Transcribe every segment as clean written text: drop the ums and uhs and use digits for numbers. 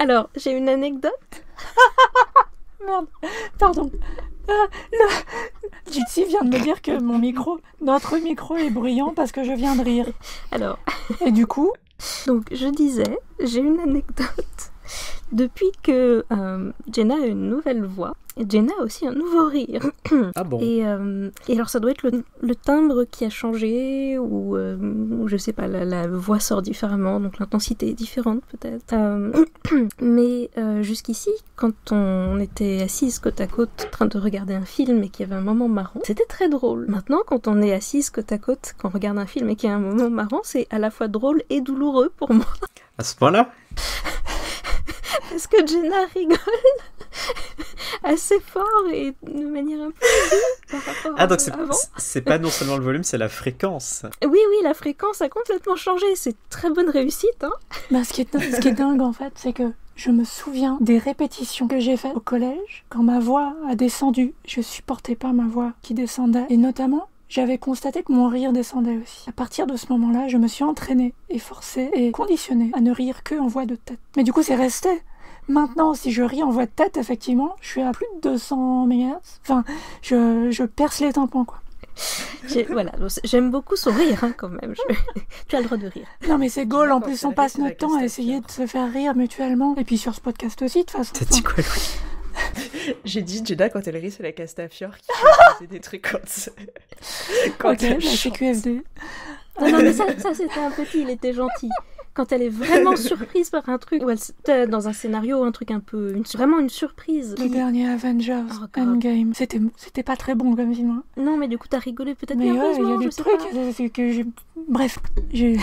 Alors, j'ai une anecdote. Merde, pardon. Jitsi vient de me dire que notre micro est bruyant parce que je viens de rire. Alors, Et du coup, donc je disais, j'ai une anecdote. Depuis que Jenna a une nouvelle voix, Jenna a aussi un nouveau rire. Ah bon? Et alors ça doit être le timbre qui a changé, ou je sais pas, la voix sort différemment, donc l'intensité est différente peut-être. Mais jusqu'ici, quand on était assises côte à côte en train de regarder un film et qu'il y avait un moment marrant, c'était très drôle. Maintenant, quand on est assises côte à côte, quand on regarde un film et qu'il y a un moment marrant, c'est à la fois drôle et douloureux pour moi. À ce point-là? Parce que Jenna rigole assez fort et de manière un peu aiguë par rapport Ah, donc à avant. c'est pas non seulement le volume, c'est la fréquence. Oui, la fréquence a complètement changé. C'est très bonne réussite, hein. bah, ce qui est dingue en fait, c'est que je me souviens des répétitions que j'ai faites au collège. Quand ma voix a descendu, je supportais pas ma voix qui descendait. Et notamment, j'avais constaté que mon rire descendait aussi. À partir de ce moment-là, je me suis entraînée et forcée et conditionnée à ne rire que en voix de tête. Mais du coup, c'est resté. Maintenant, si je ris en voix de tête, effectivement, je suis à plus de 200 MHz. Enfin, je perce les tympans, quoi. Voilà, j'aime beaucoup son rire, hein, quand même. Tu as le droit de rire. Non, mais c'est Gaulle. En plus, D'accord, on passe c'est la notre temps à essayer de se faire rire mutuellement. Et puis sur ce podcast aussi, de toute façon. T'as dit quoi, Louis? J'ai dit Jenna, quand elle rit, c'est la Castafiore qui fait des trucs comme ça. Quand Ok, elle bah, c'est chante. QFD. Non, mais ça c'était un petit, il était gentil. Quand elle est vraiment surprise par un truc, ou elle était dans un scénario, un truc un peu... vraiment une surprise. Le dernier Avengers Oh, God. Endgame. C'était pas très bon comme film. Hein. Non, mais du coup, t'as rigolé peut-être Mais ouais, il y nerveusement, a je des sais trucs pas. que j'ai... Bref, j'ai...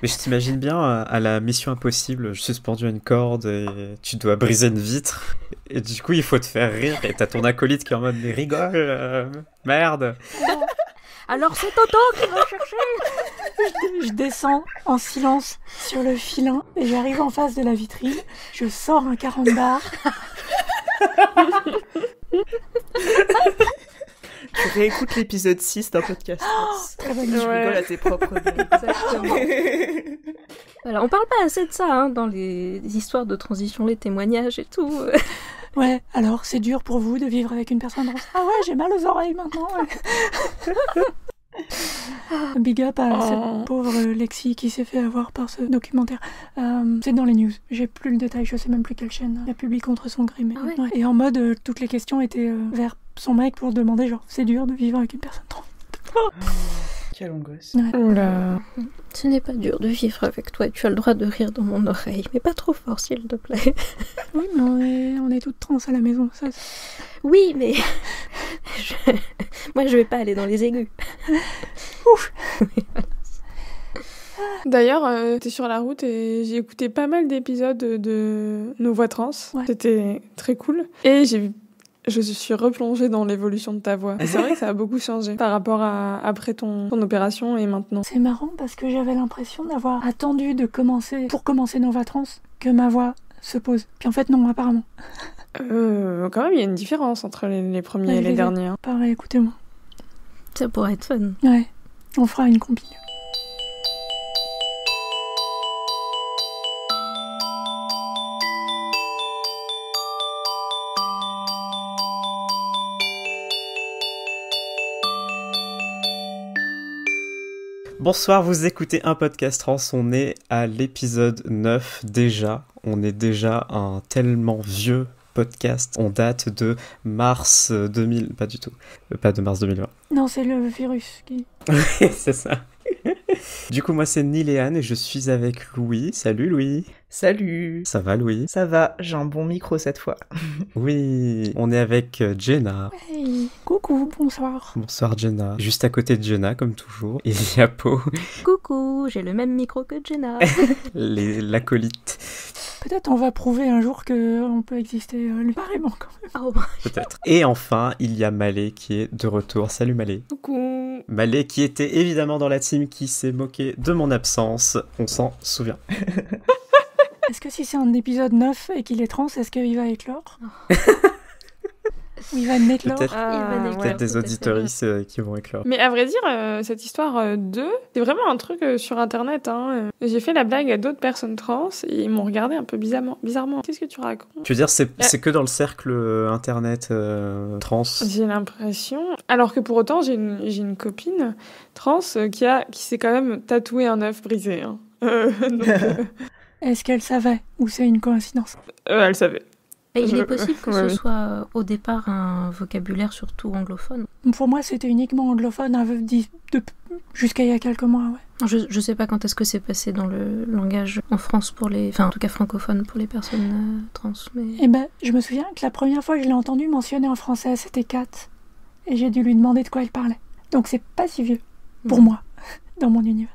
Mais je t'imagine bien à la Mission Impossible, suspendu à une corde et tu dois briser une vitre. Et du coup, il faut te faire rire et t'as ton acolyte qui est en mode mais rigole, merde. Alors c'est Toto qui va chercher. Je descends en silence sur le filin et j'arrive en face de la vitrine. Je sors un 40 bars. Tu réécoutes l'épisode 6 d'un podcast. Très bonne Tu idée. rigoles à tes propres blagues. Exactement. Voilà, on parle pas assez de ça, hein, dans les histoires de transition, les témoignages et tout. Ouais, alors c'est dur pour vous de vivre avec une personne trans. Ah ouais, j'ai mal aux oreilles maintenant. Ouais. Big up à cette pauvre Lexi qui s'est fait avoir par ce documentaire. C'est dans les news. J'ai plus le détail, je sais même plus quelle chaîne a publié contre son crime. Ah ouais. Ouais. Et en mode, toutes les questions étaient vers son mec pour demander genre, c'est dur de vivre avec une personne trans. Quelle angoisse. Ouais. Oula. Ce n'est pas dur de vivre avec toi et tu as le droit de rire dans mon oreille, mais pas trop fort s'il te plaît. Oui, mais on est toutes trans à la maison. Ça, Oui, mais moi je vais pas aller dans les aigus. Ouf. D'ailleurs, t'es sur la route et j'ai écouté pas mal d'épisodes de Nos Voix Trans. Ouais. C'était très cool. Et je suis replongée dans l'évolution de ta voix. Et c'est vrai que ça a beaucoup changé par rapport à après ton opération et maintenant. C'est marrant parce que j'avais l'impression d'avoir attendu pour commencer Nova Trans que ma voix se pose. Puis en fait non, apparemment. Quand même, il y a une différence entre les premiers Ouais, et je les les ai. derniers. Hein. Pareil, écoutez-moi. Ça pourrait être fun. Ouais, on fera une compil. Bonsoir, vous écoutez un podcast trans, on est à l'épisode 9 déjà. On est déjà un tellement vieux podcast. On date de mars 2000... Pas du tout. Pas de mars 2020. Non, c'est le virus qui... C'est ça. Du coup, moi c'est Niléane et je suis avec Louis. Salut Louis. Salut. Ça va Louis? Ça va, j'ai un bon micro cette fois. Oui, on est avec Jenna. Hey, coucou, bonsoir. Bonsoir Jenna. Juste à côté de Jenna, comme toujours, il y a Po, Coucou, j'ai le même micro que Jenna. l'acolyte, Peut-être on va prouver un jour qu'on peut exister séparément quand même. Oh, peut-être. Et enfin, il y a Malé qui est de retour. Salut Malé. Coucou. Malé qui était évidemment dans la team qui s'est moqué de mon absence. On s'en souvient. Est-ce que si c'est un épisode 9 et qu'il est trans, est-ce qu'il va éclore? Il va éclore. Peut-être éclore, des tout à fait. auditoristes qui vont éclore. Mais à vrai dire, cette histoire d'eux, c'est vraiment un truc sur Internet. Hein. J'ai fait la blague à d'autres personnes trans et ils m'ont regardé un peu bizarrement. Qu'est-ce que tu racontes? Tu veux dire, c'est que dans le cercle Internet trans? J'ai l'impression. Alors que pour autant, j'ai une copine trans qui s'est quand même tatoué un œuf brisé. Hein. Est-ce qu'elle savait ou c'est une coïncidence? Elle savait. Et il est possible que ce Ouais. soit au départ un vocabulaire surtout anglophone. Pour moi, c'était uniquement anglophone jusqu'à il y a quelques mois, ouais. Je sais pas quand est-ce que c'est passé dans le langage en France pour les... Enfin, en tout cas francophone pour les personnes trans, mais... Eh ben, je me souviens que la première fois que je l'ai entendu mentionner en français, c'était Kat. Et j'ai dû lui demander de quoi elle parlait. Donc c'est pas si vieux, pour moi, dans mon univers.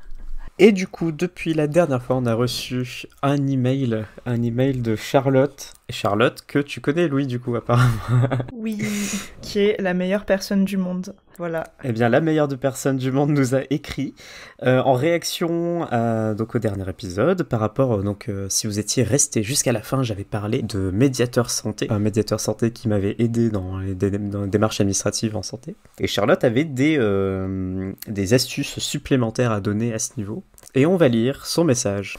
Et du coup, depuis la dernière fois, on a reçu un email de Charlotte. Et Charlotte, que tu connais, Louis, du coup, apparemment. Oui, qui est la meilleure personne du monde. Voilà. Eh bien, la meilleure de personnes du monde nous a écrit en réaction donc au dernier épisode par rapport si vous étiez resté jusqu'à la fin, j'avais parlé de médiateur santé, un médiateur santé qui m'avait aidé dans les démarches administratives en santé. Et Charlotte avait des astuces supplémentaires à donner à ce niveau. Et on va lire son message.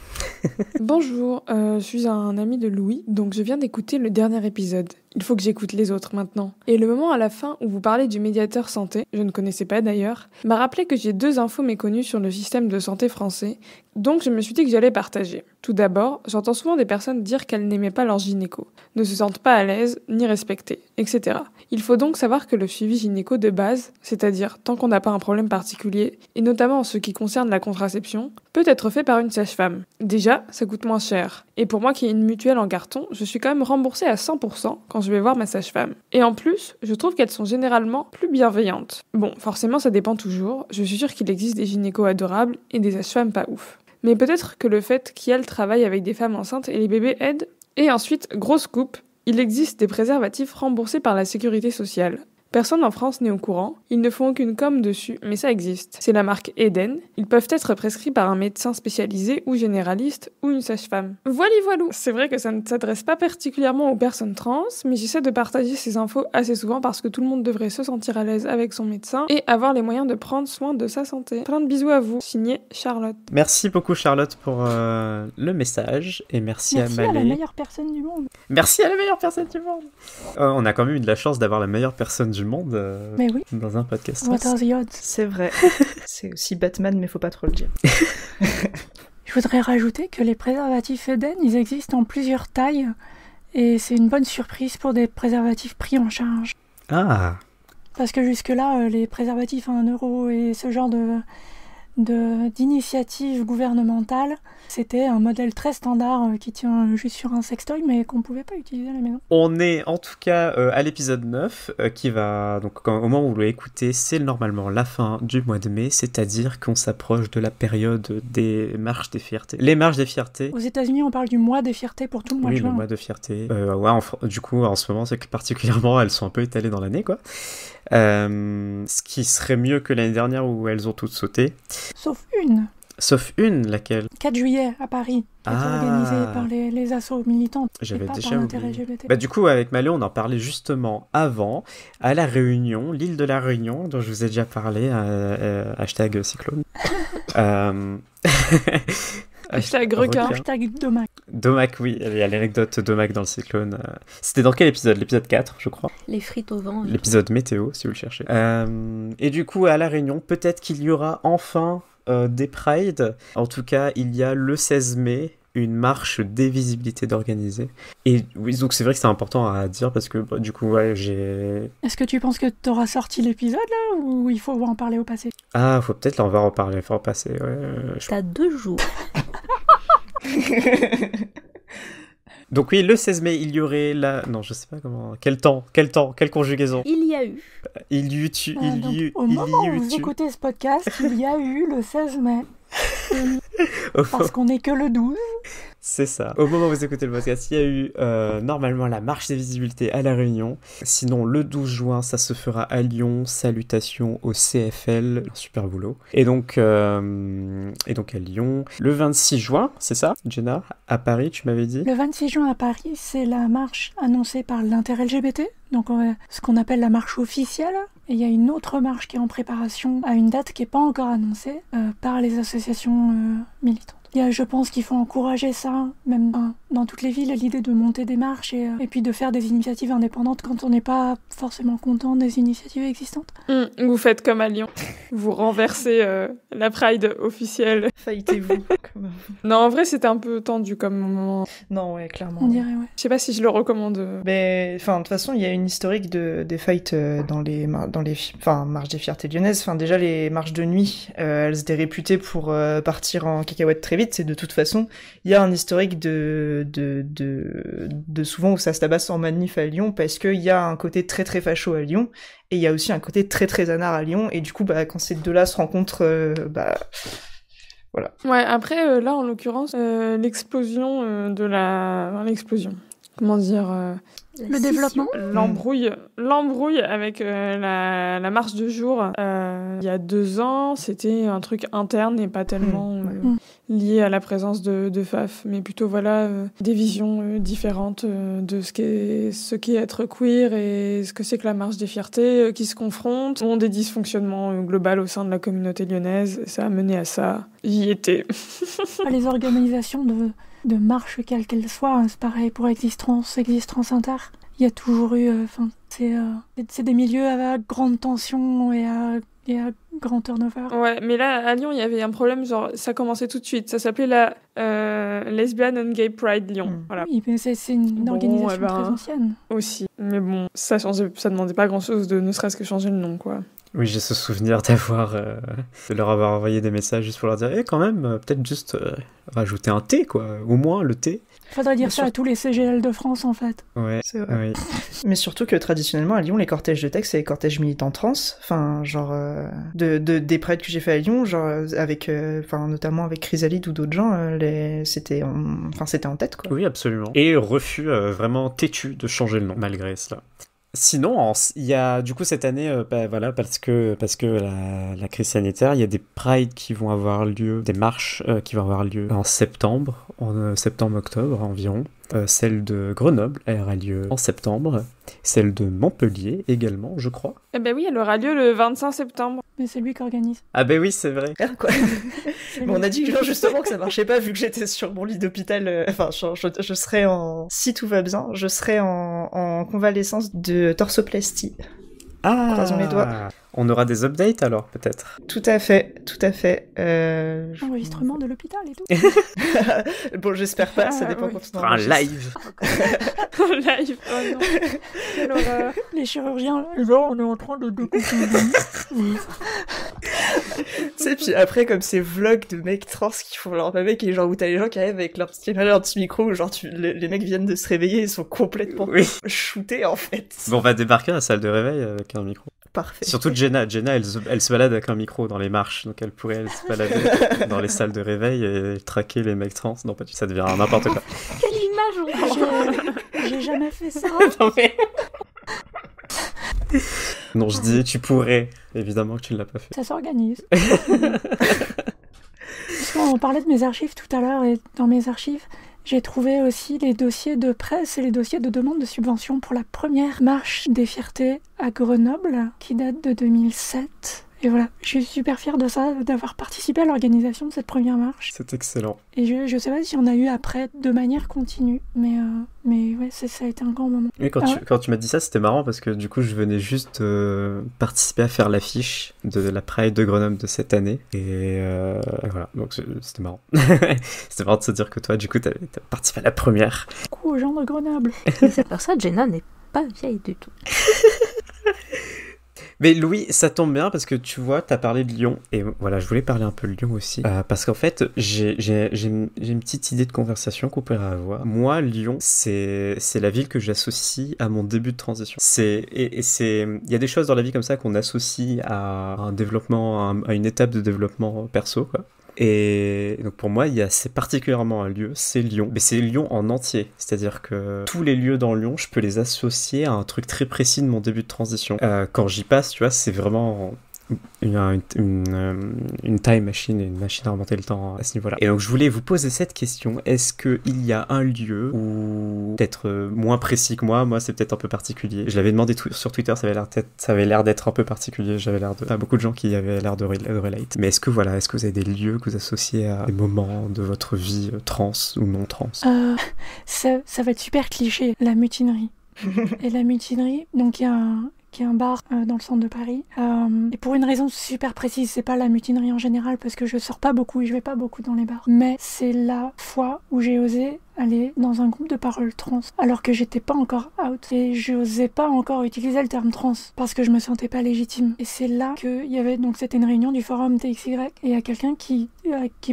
Bonjour, je suis un ami de Louis, donc je viens d'écouter le dernier épisode. Il faut que j'écoute les autres maintenant. Et le moment à la fin où vous parlez du médiateur santé, je ne connaissais pas d'ailleurs, m'a rappelé que j'ai 2 infos méconnues sur le système de santé français, donc je me suis dit que j'allais partager. Tout d'abord, j'entends souvent des personnes dire qu'elles n'aimaient pas leur gynéco, ne se sentent pas à l'aise, ni respectées, etc. Il faut donc savoir que le suivi gynéco de base, c'est-à-dire tant qu'on n'a pas un problème particulier, et notamment en ce qui concerne la contraception, peut être fait par une sage-femme. Déjà, ça coûte moins cher. Et pour moi qui ai une mutuelle en carton, je suis quand même remboursée à 100% quand je vais voir ma sage-femme. Et en plus, je trouve qu'elles sont généralement plus bienveillantes. Bon, forcément ça dépend toujours, je suis sûre qu'il existe des gynécos adorables et des sages-femmes pas ouf. Mais peut-être que le fait qu'elles travaillent avec des femmes enceintes et les bébés aide. Et ensuite, grosse coupe, il existe des préservatifs remboursés par la sécurité sociale. Personne en France n'est au courant, ils ne font aucune com dessus, mais ça existe. C'est la marque Eden, ils peuvent être prescrits par un médecin spécialisé ou généraliste ou une sage-femme. Voilou. C'est vrai que ça ne s'adresse pas particulièrement aux personnes trans, mais j'essaie de partager ces infos assez souvent parce que tout le monde devrait se sentir à l'aise avec son médecin et avoir les moyens de prendre soin de sa santé. Plein de bisous à vous, signé Charlotte. Merci beaucoup, Charlotte, pour le message. Et merci à Merci Malé. à la meilleure personne du monde. Merci à la meilleure personne du monde. On a quand même eu de la chance d'avoir la meilleure personne du monde Mais oui, dans un podcast. what are the odds? C'est vrai. C'est aussi Batman, mais faut pas trop le dire. Je voudrais rajouter que les préservatifs Eden, ils existent en plusieurs tailles. Et c'est une bonne surprise pour des préservatifs pris en charge. Ah, Parce que jusque-là, les préservatifs à 1 euro et ce genre d'initiative gouvernementale, c'était un modèle très standard qui tient juste sur un sextoy mais qu'on pouvait pas utiliser à la maison. on est en tout cas à l'épisode 9 qui va, donc au moment où vous l'écoutez, c'est normalement la fin du mois de mai, c'est-à-dire qu'on s'approche de la période des marches des fiertés. Les marches des fiertés. Aux États-Unis, on parle du mois des fiertés pour tout le mois Oui, de juin. le mois de fierté. Du coup, en ce moment, c'est que particulièrement, elles sont un peu étalées dans l'année, quoi. Ce qui serait mieux que l'année dernière où elles ont toutes sauté. Sauf une, Sauf une, laquelle 4 juillet à Paris, qui est organisée par les assos militantes. J'avais et pas déjà par l'intérêt oublié. LGBT. Bah, du coup, avec Malé, on en parlait justement avant, à La Réunion, l'île de La Réunion, dont je vous ai déjà parlé, hashtag cyclone. Hashtag requin. Hashtag Domac. Domac, oui, il y a l'anecdote Domac dans le cyclone. C'était dans quel épisode? L'épisode 4, je crois. Les frites au vent. L'épisode météo, si vous le cherchez. Et du coup, à La Réunion, peut-être qu'il y aura enfin des prides. En tout cas, il y a le 16 mai une marche des visibilités d'organiser. Et oui, donc c'est vrai que c'est important à dire parce que du coup, ouais, j'ai... Est-ce que tu penses que t'auras sorti l'épisode là ou il faut en parler au passé? Ah, faut peut-être en reparler, faut repasser. Ouais, T'as 2 jours. Donc oui, le 16 mai, il y aurait la... Non, je sais pas comment... Quel temps, quelle conjugaison? Il y a eu. Au moment où vous écoutez ce podcast, il y a eu le 16 mai. Parce qu'on n'est que le 12. C'est ça. Au moment où vous écoutez le podcast, il y a eu normalement la marche des visibilités à La Réunion. Sinon, le 12 juin, ça se fera à Lyon. Salutations au CFL. Super boulot. Et donc à Lyon. Le 26 juin, c'est ça, Jenna? À Paris, tu m'avais dit? Le 26 juin à Paris, c'est la marche annoncée par l'Inter-LGBT, donc ce qu'on appelle la marche officielle. Et il y a une autre marche qui est en préparation à une date qui n'est pas encore annoncée par les associations militantes. Je pense qu'il faut encourager ça, même dans toutes les villes, l'idée de monter des marches et puis de faire des initiatives indépendantes quand on n'est pas forcément content des initiatives existantes. Vous faites comme à Lyon, vous renversez la Pride officielle. Fightez-vous. Non, en vrai, c'était un peu tendu comme moment. Non, ouais, clairement. On dirait, ouais. Je sais pas si je le recommande. Mais, de toute façon, il y a une historique des fights dans les marches des fiertés lyonnaises. Enfin, déjà, les marches de nuit, elles étaient réputées pour partir en cacahuète très vite. C'est de toute façon, il y a un historique de souvent où ça se tabasse en manif à Lyon parce qu'il y a un côté très très facho à Lyon et il y a aussi un côté très très anard à Lyon et du coup, quand ces deux-là se rencontrent, voilà. Ouais, après, là, en l'occurrence, l'explosion, comment dire... Le développement, l'embrouille avec la marche de jour il y a 2 ans, c'était un truc interne et pas tellement lié à la présence de FAF, mais plutôt des visions différentes de ce qu'est être queer et ce que c'est que la marche des fiertés qui se confrontent, ont des dysfonctionnements globaux au sein de la communauté lyonnaise, et ça a mené à ça. J'y étais. Les organisations de marche, quelle qu'elle soit, c'est pareil pour Existence Inter. Il y a toujours eu... c'est des milieux à grande tension et à grand turnover. Ouais, mais là, à Lyon, il y avait un problème, ça commençait tout de suite. Ça s'appelait la Lesbian and Gay Pride Lyon. Voilà. Oui, mais c'est une organisation très ancienne. Aussi. Mais bon, ça demandait pas grand-chose de ne serait-ce que changer le nom, quoi. Oui, j'ai ce souvenir de leur avoir envoyé des messages juste pour leur dire quand même, peut-être juste rajouter un T, quoi. Au moins, le T. Faudrait dire ça à tous les CGL de France, en fait. Ouais, c'est vrai. Oui. Mais surtout que traditionnellement, à Lyon, les cortèges de texte, c'est les cortèges militants trans. Enfin, des prides que j'ai fait à Lyon, notamment avec Chrysalide ou d'autres gens, c'était en tête, quoi. Oui, absolument. Et refus vraiment têtu de changer le nom, malgré cela. Sinon, il y a du coup cette année, parce que la crise sanitaire, il y a des prides qui vont avoir lieu, des marches qui vont avoir lieu en septembre, septembre-octobre environ. Celle de Grenoble, elle aura lieu en septembre. Celle de Montpellier également, je crois. Eh ben oui, elle aura lieu le 25 septembre. Mais c'est lui qui organise. Ah ben oui, c'est vrai. Quoi. Mais on a dit justement que ça marchait pas vu que j'étais sur mon lit d'hôpital. Je serais si tout va bien, je serais en convalescence de torsoplastie. Ah, croisons les doigts. On aura des updates alors, peut-être. Tout à fait. Enregistrement de l'hôpital et tout. Bon, j'espère pas, ça dépend quand on un live. Un live, oh non. Quelle horreur. Les chirurgiens, là, on est en train de découper. Tu sais, puis après, comme ces vlogs de mecs trans qui font leur mec et genre où t'as les gens qui arrivent avec leur petit micro, genre les mecs viennent de se réveiller, ils sont complètement shootés en fait. Bon, on va débarquer à la salle de réveil avec un micro. Parfait. Surtout Jenna, elle se balade avec un micro dans les marches, donc elle pourrait se balader dans les salles de réveil et traquer les mecs trans. Non, pas du tout, ça devient n'importe quoi. Quelle image j'ai jamais fait ça. Non, mais... non, je dis, tu pourrais. Évidemment que tu ne l'as pas fait. Ça s'organise. On parlait de mes archives tout à l'heure, et dans mes archives, j'ai trouvé aussi les dossiers de presse et les dossiers de demande de subvention pour la première marche des fiertés à Grenoble, qui date de 2007. Et voilà, je suis super fière de ça, d'avoir participé à l'organisation de cette première marche. C'est excellent. Et je sais pas si on a eu après de manière continue, mais ouais, ça a été un grand moment. Oui, quand tu m'as dit ça, c'était marrant parce que du coup, je venais juste participer à faire l'affiche de la Pride de Grenoble de cette année. Et voilà, donc c'était marrant. C'était marrant de se dire que toi, du coup, t'as participé à la première. Coucou aux gens de Grenoble. C'est pour ça que Jenna n'est pas vieille du tout. Mais Louis, ça tombe bien parce que tu vois, t'as parlé de Lyon et voilà, je voulais parler un peu de Lyon aussi parce qu'en fait, j'ai une petite idée de conversation qu'on pourrait avoir. Moi, Lyon, c'est la ville que j'associe à mon début de transition. Il y a des choses dans la vie comme ça qu'on associe à un développement, à une étape de développement perso, quoi. Et donc pour moi, c'est particulièrement un lieu, c'est Lyon. Mais c'est Lyon en entier. C'est-à-dire que tous les lieux dans Lyon, je peux les associer à un truc très précis de mon début de transition. Quand j'y passe, tu vois, c'est vraiment une time machine et une machine à remonter le temps à ce niveau-là. Et donc je voulais vous poser cette question. Est-ce qu'il y a un lieu où, peut-être moins précis que moi c'est peut-être un peu particulier. Je l'avais demandé sur Twitter, ça avait l'air d'être un peu particulier. Pas beaucoup de gens qui avaient l'air de relate. Mais est-ce que vous avez des lieux que vous associez à des moments de votre vie trans ou non trans? Ça va être super cliché, la mutinerie. Et la mutinerie, donc il y a un bar dans le centre de Paris. Et pour une raison super précise, c'est pas la mutinerie en général, parce que je sors pas beaucoup et je vais pas beaucoup dans les bars. Mais c'est la fois où j'ai osé aller dans un groupe de parole trans, alors que j'étais pas encore out. Et j'osais pas encore utiliser le terme trans, parce que je me sentais pas légitime. Et c'est là qu'il y avait, donc c'était une réunion du forum TXY, et il y a quelqu'un qui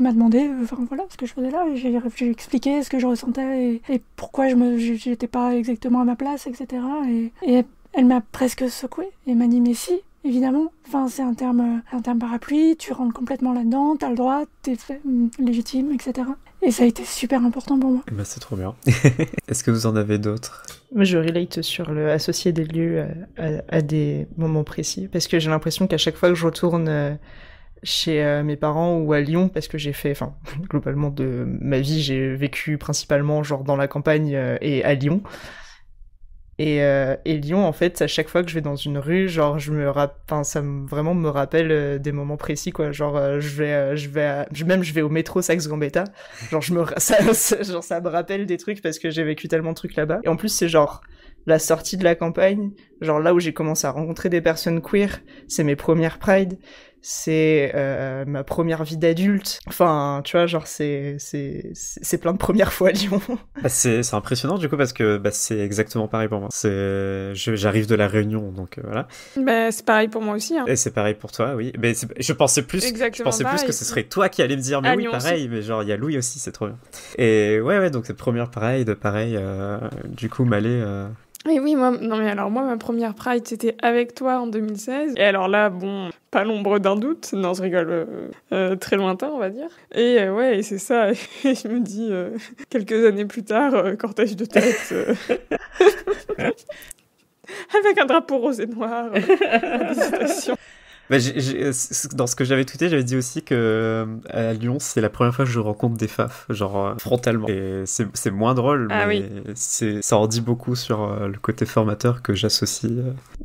m'a demandé, voilà, ce que je faisais là, et j'ai expliqué ce que je ressentais, et pourquoi j'étais pas exactement à ma place, etc. Et elle m'a presque secouée et m'a dit mais si, évidemment, enfin c'est un terme parapluie, tu rentres complètement là-dedans, t'as le droit, t'es légitime, etc. Et ça a été super important pour moi. Bah c'est trop bien. Est-ce que vous en avez d'autres? Moi je relate sur le associer des lieux à des moments précis, parce que j'ai l'impression qu'à chaque fois que je retourne chez mes parents ou à Lyon, parce que globalement de ma vie j'ai vécu principalement genre dans la campagne et à Lyon. Et Lyon, en fait, à chaque fois que je vais dans une rue, genre, ça vraiment me rappelle des moments précis, quoi. Genre, je vais au métro Saxe-Gambetta. Genre, ça me rappelle des trucs parce que j'ai vécu tellement de trucs là-bas. Et en plus, c'est genre la sortie de la campagne, genre là où j'ai commencé à rencontrer des personnes queer, c'est mes premières Pride, c'est ma première vie d'adulte. Enfin, tu vois, genre c'est plein de premières fois à Lyon. Bah c'est impressionnant du coup parce que c'est exactement pareil pour moi. J'arrive de la Réunion donc voilà. Bah c'est pareil pour moi aussi. Hein. Et c'est pareil pour toi, oui. Mais je pensais plus que ce serait toi qui allais me dire mais oui pareil, aussi. Mais genre il y a Louis aussi, c'est trop bien. Et ouais donc cette première Pride, pareil. Du coup Malé. Et oui, moi, ma première Pride, c'était avec toi en 2016. Et alors là, bon, pas l'ombre d'un doute. Non, je rigole, très lointain, on va dire. Et et c'est ça. Et je me dis, quelques années plus tard, cortège de tête, avec un drapeau rose et noir, félicitations. Bah, dans ce que j'avais tweeté, j'avais dit aussi que à Lyon, c'est la première fois que je rencontre des faf, genre frontalement. Et c'est moins drôle, mais ça en dit beaucoup sur le côté formateur que j'associe.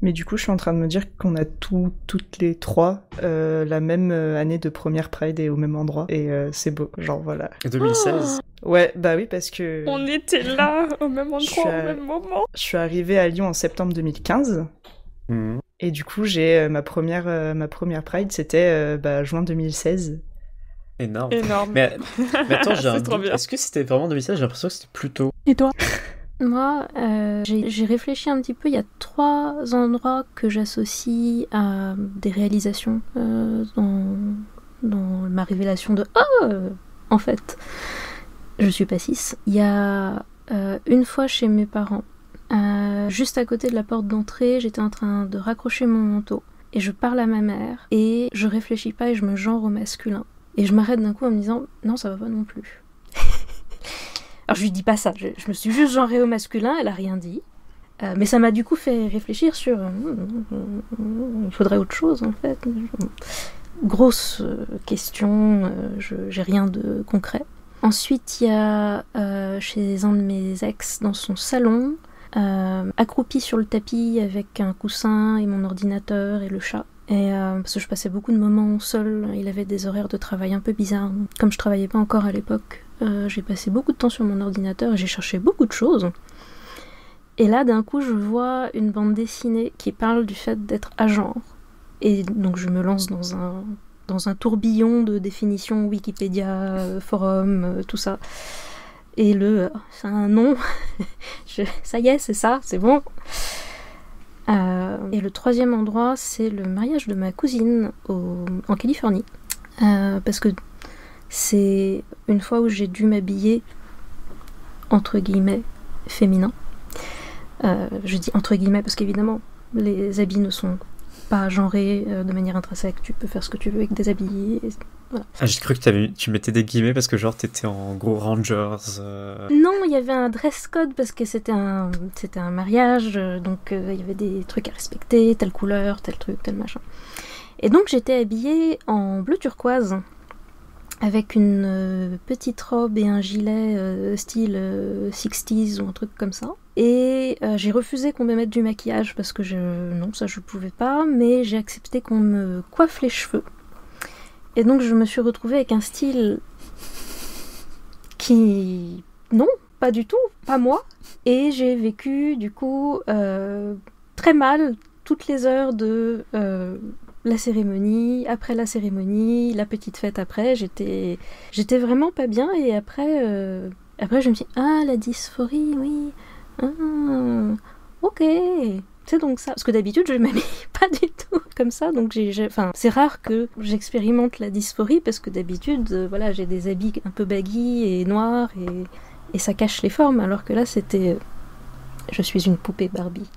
Mais du coup, je suis en train de me dire qu'on a toutes les trois la même année de première Pride et au même endroit. Et c'est beau, genre voilà. 2016 Ouais, bah oui, parce que... On était là, au même endroit, au même moment. Je suis arrivée à Lyon en septembre 2015. Mmh. Et du coup, j'ai ma première Pride, c'était juin 2016. Énorme. Mais attends, j'ai un doute. Est-ce que c'était vraiment 2016 ? J'ai l'impression que c'était plus tôt. Et toi ? Moi, j'ai réfléchi un petit peu. Il y a 3 endroits que j'associe à des réalisations dans ma révélation de en fait, je suis pas cis. Il y a une fois chez mes parents. Juste à côté de la porte d'entrée, j'étais en train de raccrocher mon manteau et je parle à ma mère et je réfléchis pas et je me genre au masculin et je m'arrête d'un coup en me disant non ça va pas non plus. Alors je lui dis pas ça, je me suis juste genrée au masculin, elle a rien dit, mais ça m'a du coup fait réfléchir sur il faudrait autre chose en fait. Grosse question, j'ai rien de concret. Ensuite il y a chez un de mes ex dans son salon, accroupi sur le tapis avec un coussin et mon ordinateur et le chat. Et parce que je passais beaucoup de moments seule, il avait des horaires de travail un peu bizarres. Comme je travaillais pas encore à l'époque, j'ai passé beaucoup de temps sur mon ordinateur et j'ai cherché beaucoup de choses. Et là, d'un coup, je vois une bande dessinée qui parle du fait d'être agenre. Et donc je me lance dans un tourbillon de définitions Wikipédia, forum, tout ça. Et c'est un nom, ça y est, c'est ça, c'est bon. Et le 3e endroit, c'est le mariage de ma cousine en Californie. Parce que c'est une fois où j'ai dû m'habiller, entre guillemets, féminin. Je dis entre guillemets parce qu'évidemment, les habits ne sont pas genré de manière intrinsèque. Tu peux faire ce que tu veux avec des habits. Voilà. Ah, j'ai cru que tu mettais des guillemets parce que genre t'étais en gros Rangers. Non, il y avait un dress code parce que c'était un mariage, donc il y avait des trucs à respecter, telle couleur, tel truc, tel machin. Et donc j'étais habillée en bleu turquoise avec une petite robe et un gilet style 60s ou un truc comme ça. Et j'ai refusé qu'on me mette du maquillage parce que non, ça je pouvais pas, mais j'ai accepté qu'on me coiffe les cheveux. Et donc je me suis retrouvée avec un style qui... Non, pas du tout, pas moi. Et j'ai vécu du coup très mal toutes les heures de la cérémonie, après la cérémonie, la petite fête après. J'étais vraiment pas bien et après je me suis dit, ah la dysphorie, oui, ah, ok. C'est donc ça. Parce que d'habitude, je m'habille pas du tout comme ça. Donc enfin, c'est rare que j'expérimente la dysphorie parce que d'habitude, voilà, j'ai des habits un peu baggy et noirs et ça cache les formes. Alors que là, c'était... Je suis une poupée Barbie.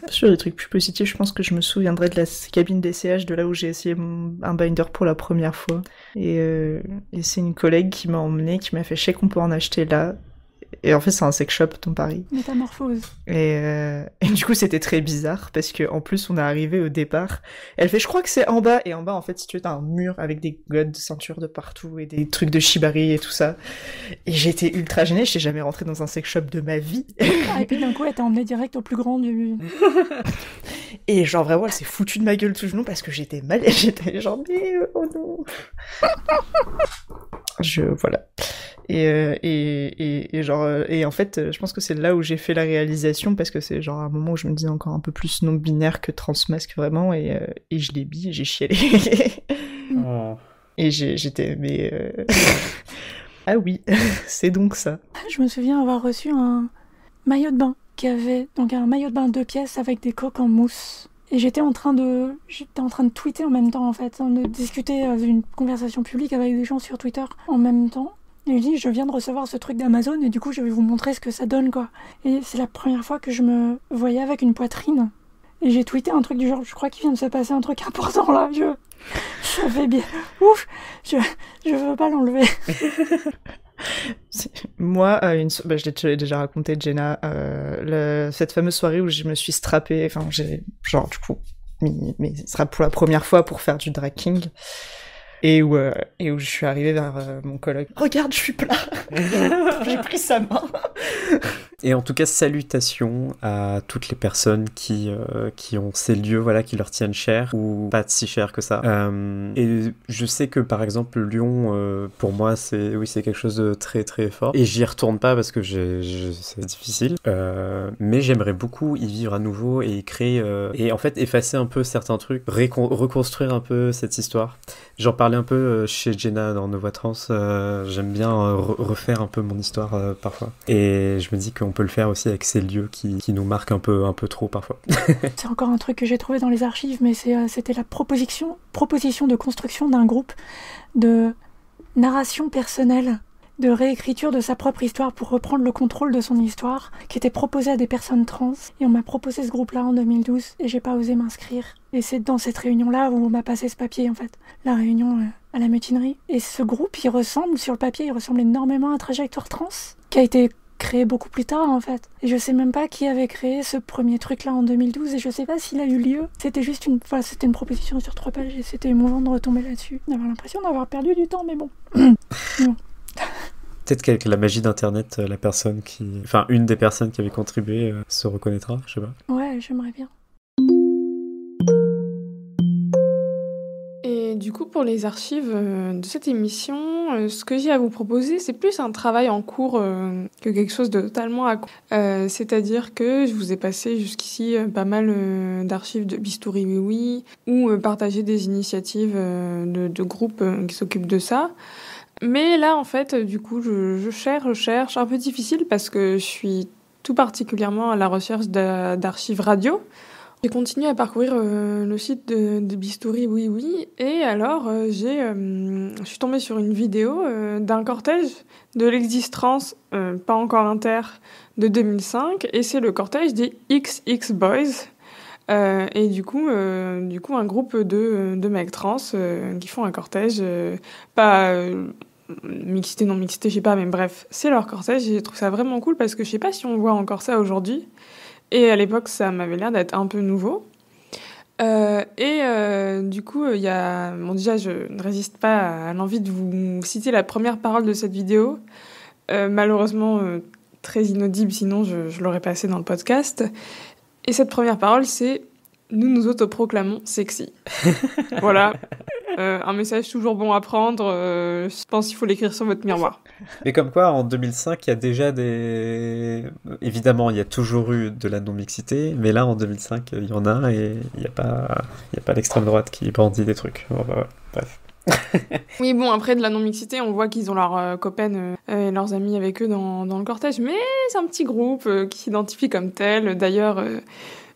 Sur des trucs plus positifs, je pense que je me souviendrai de la cabine d'essayage de là où j'ai essayé un binder pour la première fois. Et c'est une collègue qui m'a emmenée, qui m'a fait « Je sais qu'on peut en acheter là ». Et en fait, c'est un sex shop dans Paris. Métamorphose. Et du coup, c'était très bizarre parce que en plus, on est arrivé au départ. Elle fait, je crois que c'est en bas. Et en bas, en fait, si tu veux, t'as un mur avec des godes de ceinture de partout et des trucs de shibari et tout ça. Et j'étais ultra gênée. Je n'ai jamais rentré dans un sex shop de ma vie. Ah, et puis d'un coup, elle t'a emmené direct au plus grand du... Et genre, vraiment, elle s'est foutue de ma gueule tout le long parce que j'étais mal. J'étais genre, mais oh non. Voilà. Et en fait, je pense que c'est là où j'ai fait la réalisation parce que c'est genre un moment où je me disais encore un peu plus non binaire que transmasque vraiment et je l'ai mis et j'ai chialé. Oh. Et j'étais ah oui, c'est donc ça. Je me souviens avoir reçu un maillot de bain qui avait donc un maillot de bain 2 pièces avec des coques en mousse. Et j'étais en train de tweeter en même temps en fait, de discuter d'une conversation publique avec des gens sur Twitter en même temps. Et je dis, je viens de recevoir ce truc d'Amazon et du coup je vais vous montrer ce que ça donne quoi. Et c'est la première fois que je me voyais avec une poitrine. Et j'ai tweeté un truc du genre, je crois qu'il vient de se passer un truc important là, ça fait bien. Ouf, je veux pas l'enlever. Moi, je l'ai déjà raconté, Jenna, cette fameuse soirée où je me suis strappée, enfin j'ai genre du coup mis mes straps pour la première fois pour faire du drag king. Et où je suis arrivée vers mon coloc. Regarde, je suis plat. J'ai pris sa main. Et en tout cas, salutations à toutes les personnes qui ont ces lieux, voilà, qui leur tiennent cher ou pas si cher que ça. Et je sais que par exemple Lyon, pour moi, c'est quelque chose de très très fort. Et j'y retourne pas parce que c'est difficile. Mais j'aimerais beaucoup y vivre à nouveau et y créer et en fait effacer un peu certains trucs, reconstruire un peu cette histoire. J'en parlais un peu chez Jenna dans Nos Voix Trans. J'aime bien refaire un peu mon histoire parfois. Et je me dis qu'on peut le faire aussi avec ces lieux qui nous marquent un peu trop parfois. C'est encore un truc que j'ai trouvé dans les archives, mais c'était la proposition de construction d'un groupe de narration personnelle, de réécriture de sa propre histoire pour reprendre le contrôle de son histoire, qui était proposé à des personnes trans. Et on m'a proposé ce groupe-là en 2012 et j'ai pas osé m'inscrire. Et c'est dans cette réunion-là où on m'a passé ce papier en fait, la réunion à la mutinerie. Et ce groupe, il ressemble énormément à Trajectoire Trans, qui a été créé beaucoup plus tard en fait. Et je sais même pas qui avait créé ce premier truc-là en 2012 et je sais pas s'il a eu lieu. C'était juste c'était une proposition sur 3 pages et c'était émouvant de retomber là-dessus. D'avoir l'impression d'avoir perdu du temps, mais bon. Non. Peut-être qu'avec la magie d'internet, une des personnes qui avait contribué se reconnaîtra, je sais pas. Ouais, j'aimerais bien. Et du coup, pour les archives de cette émission, ce que j'ai à vous proposer, c'est plus un travail en cours que quelque chose de totalement à court. C'est-à-dire que je vous ai passé jusqu'ici pas mal d'archives de Bistouri Oui Oui, ou partagé des initiatives de groupes qui s'occupent de ça. Mais là, en fait, du coup, je cherche, un peu difficile parce que je suis tout particulièrement à la recherche d'archives radio. J'ai continué à parcourir le site de Bistouri Oui Oui et alors je suis tombée sur une vidéo d'un cortège de l'existence pas encore inter de 2005 et c'est le cortège des XX Boys Et du coup, un groupe de mecs trans qui font un cortège, pas mixité, non mixité, je sais pas, mais bref, c'est leur cortège et je trouve ça vraiment cool parce que je sais pas si on voit encore ça aujourd'hui. Et à l'époque, ça m'avait l'air d'être un peu nouveau. Du coup, il y a... Bon, déjà, je ne résiste pas à l'envie de vous citer la première parole de cette vidéo. Malheureusement, très inaudible, sinon je l'aurais passé dans le podcast. Et cette première parole, c'est « Nous nous autoproclamons sexy ». Voilà. Un message toujours bon à prendre. Je pense qu'il faut l'écrire sur votre miroir. Mais comme quoi, en 2005, il y a déjà des... Évidemment, il y a toujours eu de la non-mixité, mais là, en 2005, il y en a et il n'y a pas l'extrême droite qui brandit des trucs. Bon, bah, ouais. Bref. Oui, bon, après, de la non-mixité, on voit qu'ils ont leurs copaines et leurs amis avec eux dans le cortège, mais c'est un petit groupe qui s'identifie comme tel. D'ailleurs,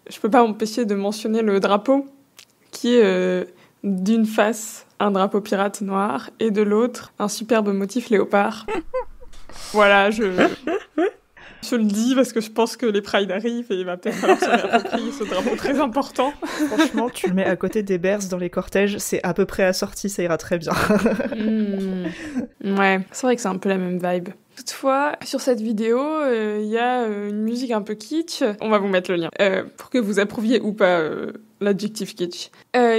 je peux pas m'empêcher de mentionner le drapeau, qui est d'une face un drapeau pirate noir et de l'autre un superbe motif léopard. Voilà, je le dis parce que je pense que les Pride arrivent et il va peut-être falloir se réapproprier ce drapeau très important. Franchement, tu le mets à côté des Bears dans les cortèges, c'est à peu près assorti, ça ira très bien. Ouais, c'est vrai que c'est un peu la même vibe. Toutefois, sur cette vidéo, il y a une musique un peu kitsch. On va vous mettre le lien pour que vous approuviez ou pas l'adjectif kitsch.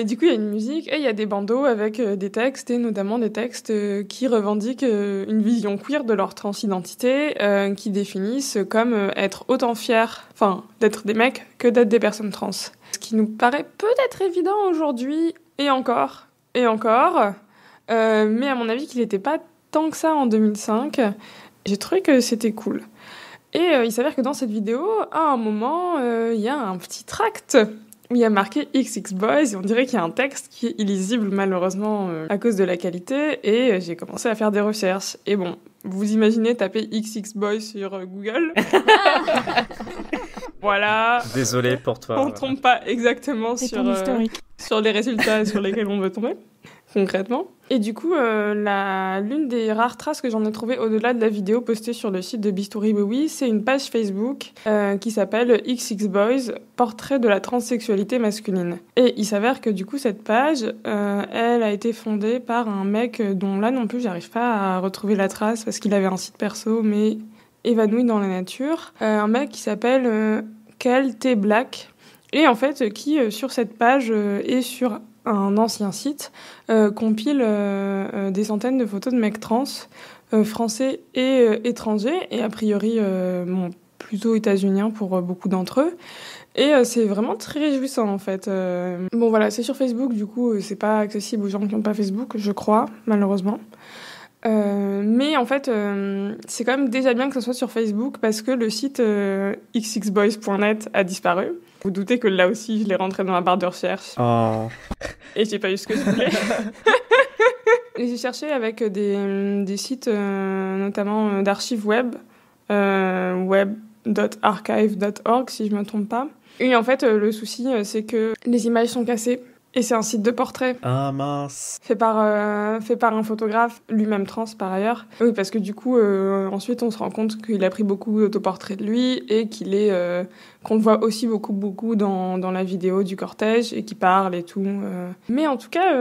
Du coup, il y a une musique et il y a des bandeaux avec des textes, et notamment des textes qui revendiquent une vision queer de leur transidentité, qui définissent comme être autant fiers, d'être des mecs que d'être des personnes trans. Ce qui nous paraît peut-être évident aujourd'hui, et encore, mais à mon avis qu'il n'était pas tant que ça en 2005. J'ai trouvé que c'était cool. Et il s'avère que dans cette vidéo, à un moment, il y a un petit tract où il y a marqué XX Boys, et on dirait qu'il y a un texte qui est illisible, malheureusement, à cause de la qualité, et j'ai commencé à faire des recherches. Et bon, vous imaginez taper XX Boys sur Google. Voilà. Désolé pour toi. On tombe pas exactement sur les résultats sur lesquels on veut tomber, concrètement. Et du coup, l'une des rares traces que j'en ai trouvées au-delà de la vidéo postée sur le site de Bistouri Oui, c'est une page Facebook qui s'appelle XX Boys, portrait de la transsexualité masculine. Et il s'avère que du coup, cette page, elle a été fondée par un mec dont là non plus, j'arrive pas à retrouver la trace parce qu'il avait un site perso, mais évanoui dans la nature. Un mec qui s'appelle Kel T. Black, et en fait, qui sur cette page et sur un ancien site, compile des centaines de photos de mecs trans, français et étrangers, et a priori plutôt états-uniens pour beaucoup d'entre eux. Et c'est vraiment très réjouissant en fait. Bon voilà, c'est sur Facebook, du coup c'est pas accessible aux gens qui n'ont pas Facebook, je crois, malheureusement. Mais en fait, c'est quand même déjà bien que ce soit sur Facebook parce que le site xxboys.net a disparu. Vous doutez que là aussi, je l'ai rentré dans ma barre de recherche. Oh. Et j'ai pas eu ce que je voulais. Et j'ai cherché avec des sites, notamment d'archives web, web.archive.org si je me trompe pas. Et en fait, le souci, c'est que les images sont cassées. Et c'est un site de portrait. Ah mince. Fait par un photographe, lui-même trans par ailleurs. Oui, parce que du coup, ensuite, on se rend compte qu'il a pris beaucoup d'autoportraits de lui et qu'on le voit aussi beaucoup dans la vidéo du cortège et qu'il parle et tout. Mais en tout cas,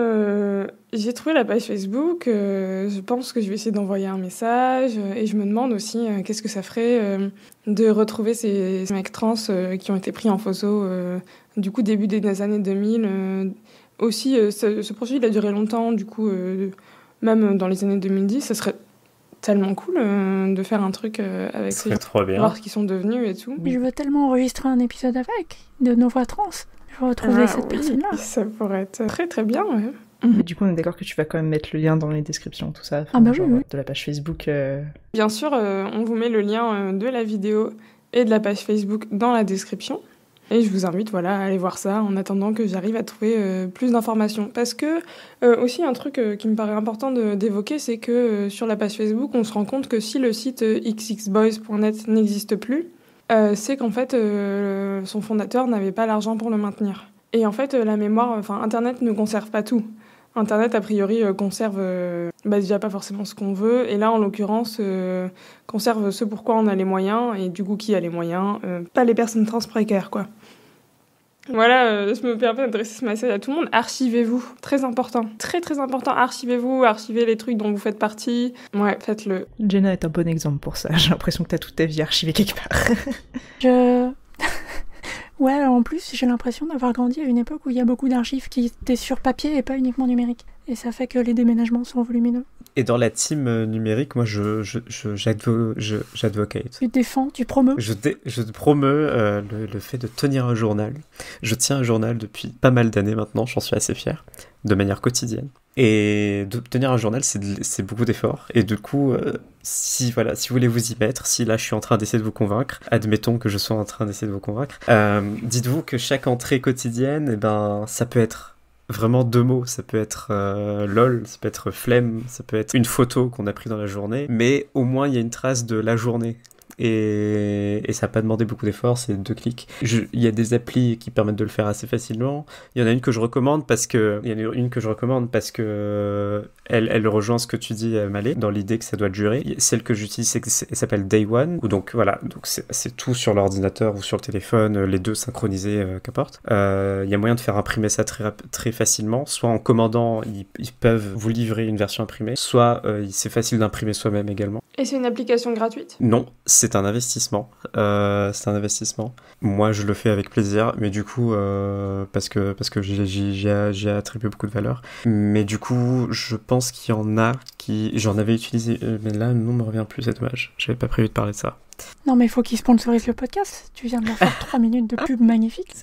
j'ai trouvé la page Facebook. Je pense que je vais essayer d'envoyer un message et je me demande aussi qu'est-ce que ça ferait de retrouver ces mecs trans qui ont été pris en photo du coup début des années 2000. Aussi, ce projet il a duré longtemps, du coup, même dans les années 2010, ça serait tellement cool de faire un truc avec ça serait trop bien. Voir ce qu'ils sont devenus et tout. Je veux tellement enregistrer un épisode avec, de nos voix trans. Je veux retrouver cette personne-là. Ça pourrait être très très bien, ouais. Mais du coup, on est d'accord que tu vas quand même mettre le lien dans les descriptions, tout ça. Ah bah oui. De la page Facebook. Bien sûr, on vous met le lien de la vidéo et de la page Facebook dans la description. Et je vous invite à aller voir ça en attendant que j'arrive à trouver plus d'informations. Parce que aussi un truc qui me paraît important d'évoquer, c'est que sur la page Facebook, on se rend compte que si le site xxboys.net n'existe plus, c'est qu'en fait son fondateur n'avait pas l'argent pour le maintenir. Et en fait la mémoire, Internet ne conserve pas tout. Internet, a priori, conserve déjà pas forcément ce qu'on veut. Et là, en l'occurrence, conserve ce pourquoi on a les moyens. Et du coup, qui a les moyens ? Pas les personnes trans précaires, quoi. Voilà, je me permets d'adresser ce message à tout le monde. Archivez-vous, très important. Très très important, archivez-vous, archivez les trucs dont vous faites partie. Ouais, faites-le. Jenna est un bon exemple pour ça. J'ai l'impression que t'as toute ta vie archivée quelque part. Ouais, alors en plus, j'ai l'impression d'avoir grandi à une époque où il y a beaucoup d'archives qui étaient sur papier et pas uniquement numériques. Et ça fait que les déménagements sont volumineux. Et dans la team numérique, moi, j'advocate. Tu défends, tu promeus. Je promeux le fait de tenir un journal. Je tiens un journal depuis pas mal d'années maintenant, j'en suis assez fier, de manière quotidienne. Et de tenir un journal, c'est beaucoup d'efforts. Et du coup, si vous voulez vous y mettre, si là je suis en train d'essayer de vous convaincre, admettons que je sois en train d'essayer de vous convaincre, dites-vous que chaque entrée quotidienne, eh ben, ça peut être vraiment 2 mots, ça peut être lol, ça peut être flemme, ça peut être une photo qu'on a prise dans la journée, mais au moins il y a une trace de la journée. Et ça n'a pas demandé beaucoup d'efforts, c'est 2 clics. Il y a des applis qui permettent de le faire assez facilement. Il y en a une que je recommande parce que elle rejoint ce que tu dis, Malé, dans l'idée que ça doit durer. Celle que j'utilise, elle s'appelle Day One, où donc voilà, donc c'est tout sur l'ordinateur ou sur le téléphone, les deux synchronisés, qu'importe. Il y a moyen de faire imprimer ça très facilement, soit en commandant, ils peuvent vous livrer une version imprimée, soit c'est facile d'imprimer soi-même également. Et c'est une application gratuite ? Non, c'est un investissement. Moi, je le fais avec plaisir, mais du coup, parce que j'y ai attribué beaucoup de valeur. Mais du coup, je pense qu'il y en a qui... J'en avais utilisé, mais là, le nom me revient plus, c'est dommage. J'avais pas prévu de parler de ça. Non, mais il faut qu'ils sponsorisent le podcast. Tu viens de leur faire 3 minutes de pub magnifique.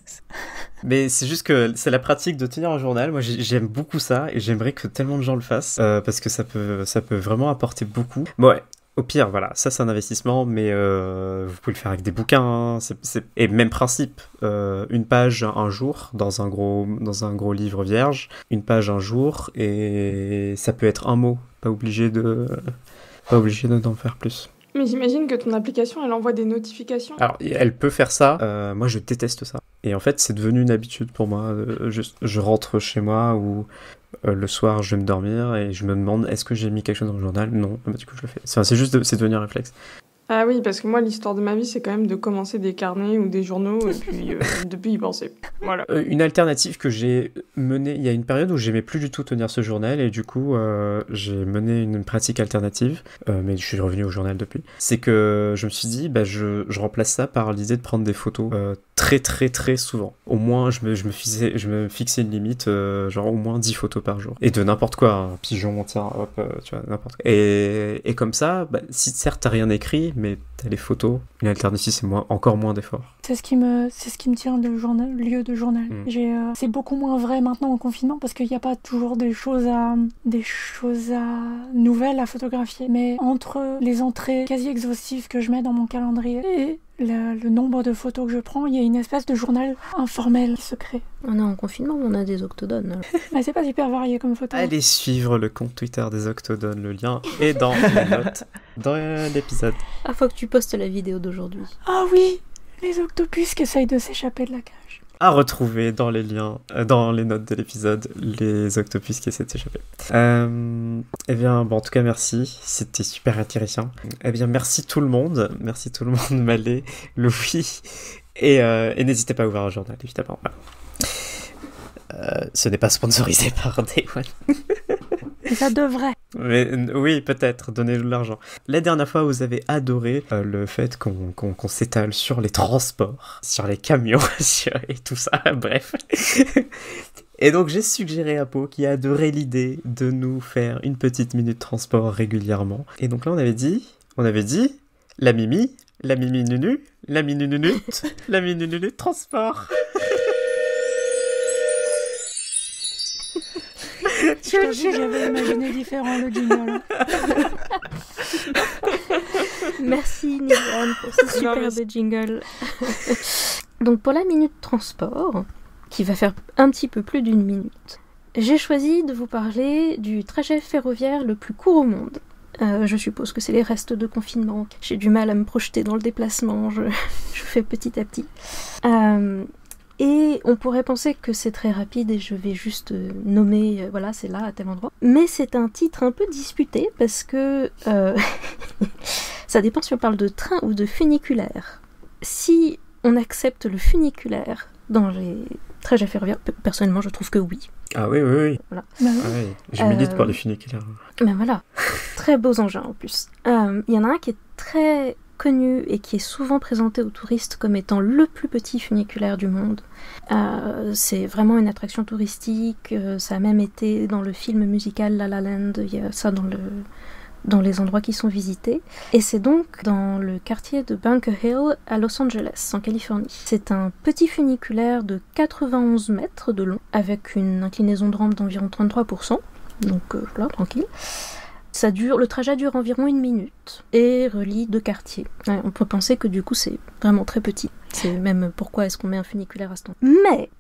Mais c'est juste que c'est la pratique de tenir un journal. Moi, j'aime beaucoup ça et j'aimerais que tellement de gens le fassent parce que ça peut vraiment apporter beaucoup. Bon, ouais. Au pire, voilà, ça c'est un investissement, mais vous pouvez le faire avec des bouquins, et même principe, une page un jour dans un gros livre vierge, une page un jour, et ça peut être un mot, pas obligé d'en faire plus. Mais j'imagine que ton application, elle envoie des notifications. Alors, elle peut faire ça, moi je déteste ça. Et en fait, c'est devenu une habitude pour moi, je rentre chez moi ou... le soir, je vais me dormir et je me demande est-ce que j'ai mis quelque chose dans le journal ? Non, bah, du coup je le fais. C'est devenu un réflexe. Ah oui, parce que moi, l'histoire de ma vie, c'est quand même de commencer des carnets ou des journaux et puis depuis y penser. Voilà. Une alternative que j'ai menée, il y a une période où j'aimais plus du tout tenir ce journal et du coup, j'ai mené une pratique alternative, mais je suis revenu au journal depuis. C'est que je me suis dit, bah, je remplace ça par l'idée de prendre des photos très très très souvent. Au moins, je me fixais une limite, genre au moins 10 photos par jour. Et de n'importe quoi, un pigeon, tiens, hop, tu vois, n'importe quoi. Et comme ça, bah, si certes t'as rien écrit, mais t'as les photos, une alternative c'est encore moins d'efforts. C'est ce qui me tient de lieu de journal. C'est beaucoup moins vrai maintenant au confinement parce qu'il n'y a pas toujours des choses nouvelles à photographier. Mais entre les entrées quasi exhaustives que je mets dans mon calendrier et le nombre de photos que je prends, il y a une espèce de journal informel qui se crée. On est en confinement, on a des octodones. Mais c'est pas hyper varié comme photo. Allez suivre le compte Twitter des Octodones, le lien est dans les notes, dans l'épisode. Ah, faut que tu postes la vidéo d'aujourd'hui. Ah oui, les octopus qui essayent de s'échapper de la cage. À retrouver dans les liens, dans les notes de l'épisode, les octopus qui essaient de s'échapper. Eh bien, bon, en tout cas, merci. C'était super intéressant. Eh bien, merci tout le monde. Merci tout le monde, Malé, Louis. Et n'hésitez pas à ouvrir un journal, évidemment. Ce n'est pas sponsorisé par Day One. Et ça devrait. Mais oui, peut-être, donnez-nous de l'argent. La dernière fois, vous avez adoré le fait qu'on s'étale sur les transports, sur les camions, et tout ça, bref. Et donc, j'ai suggéré à Po, qui a adoré l'idée de nous faire une petite minute transport régulièrement. Et donc là, on avait dit, la Mimi Nunu, la Mimi Nunu transport. J'avais imaginé différent le jingle. Merci Nilan pour ce superbe jingle. Donc pour la minute transport, qui va faire un petit peu plus d'1 minute, j'ai choisi de vous parler du trajet ferroviaire le plus court au monde. Je suppose que c'est les restes de confinement. J'ai du mal à me projeter dans le déplacement, je fais petit à petit. Et on pourrait penser que c'est très rapide et je vais juste nommer, voilà, c'est là, à tel endroit. Mais c'est un titre un peu disputé parce que ça dépend si on parle de train ou de funiculaire. Si on accepte le funiculaire, dans les trajets ferroviaires. Personnellement, je trouve que oui. Ah oui, oui, oui. Voilà. Bah Ah oui. Je milite pour les funiculaires. Ben voilà, très beaux engins en plus. Il y en a un qui est très connu et qui est souvent présenté aux touristes comme étant le plus petit funiculaire du monde. C'est vraiment une attraction touristique, ça a même été dans le film musical La La Land, il y a ça dans les endroits qui sont visités. Et c'est donc dans le quartier de Bunker Hill à Los Angeles, en Californie. C'est un petit funiculaire de 91 mètres de long, avec une inclinaison de rampe d'environ 33%, donc voilà, tranquille. Le trajet dure environ 1 minute et relie 2 quartiers. Ouais, on peut penser que du coup c'est vraiment très petit. C'est même pourquoi est-ce qu'on met un funiculaire à ce temps. Mais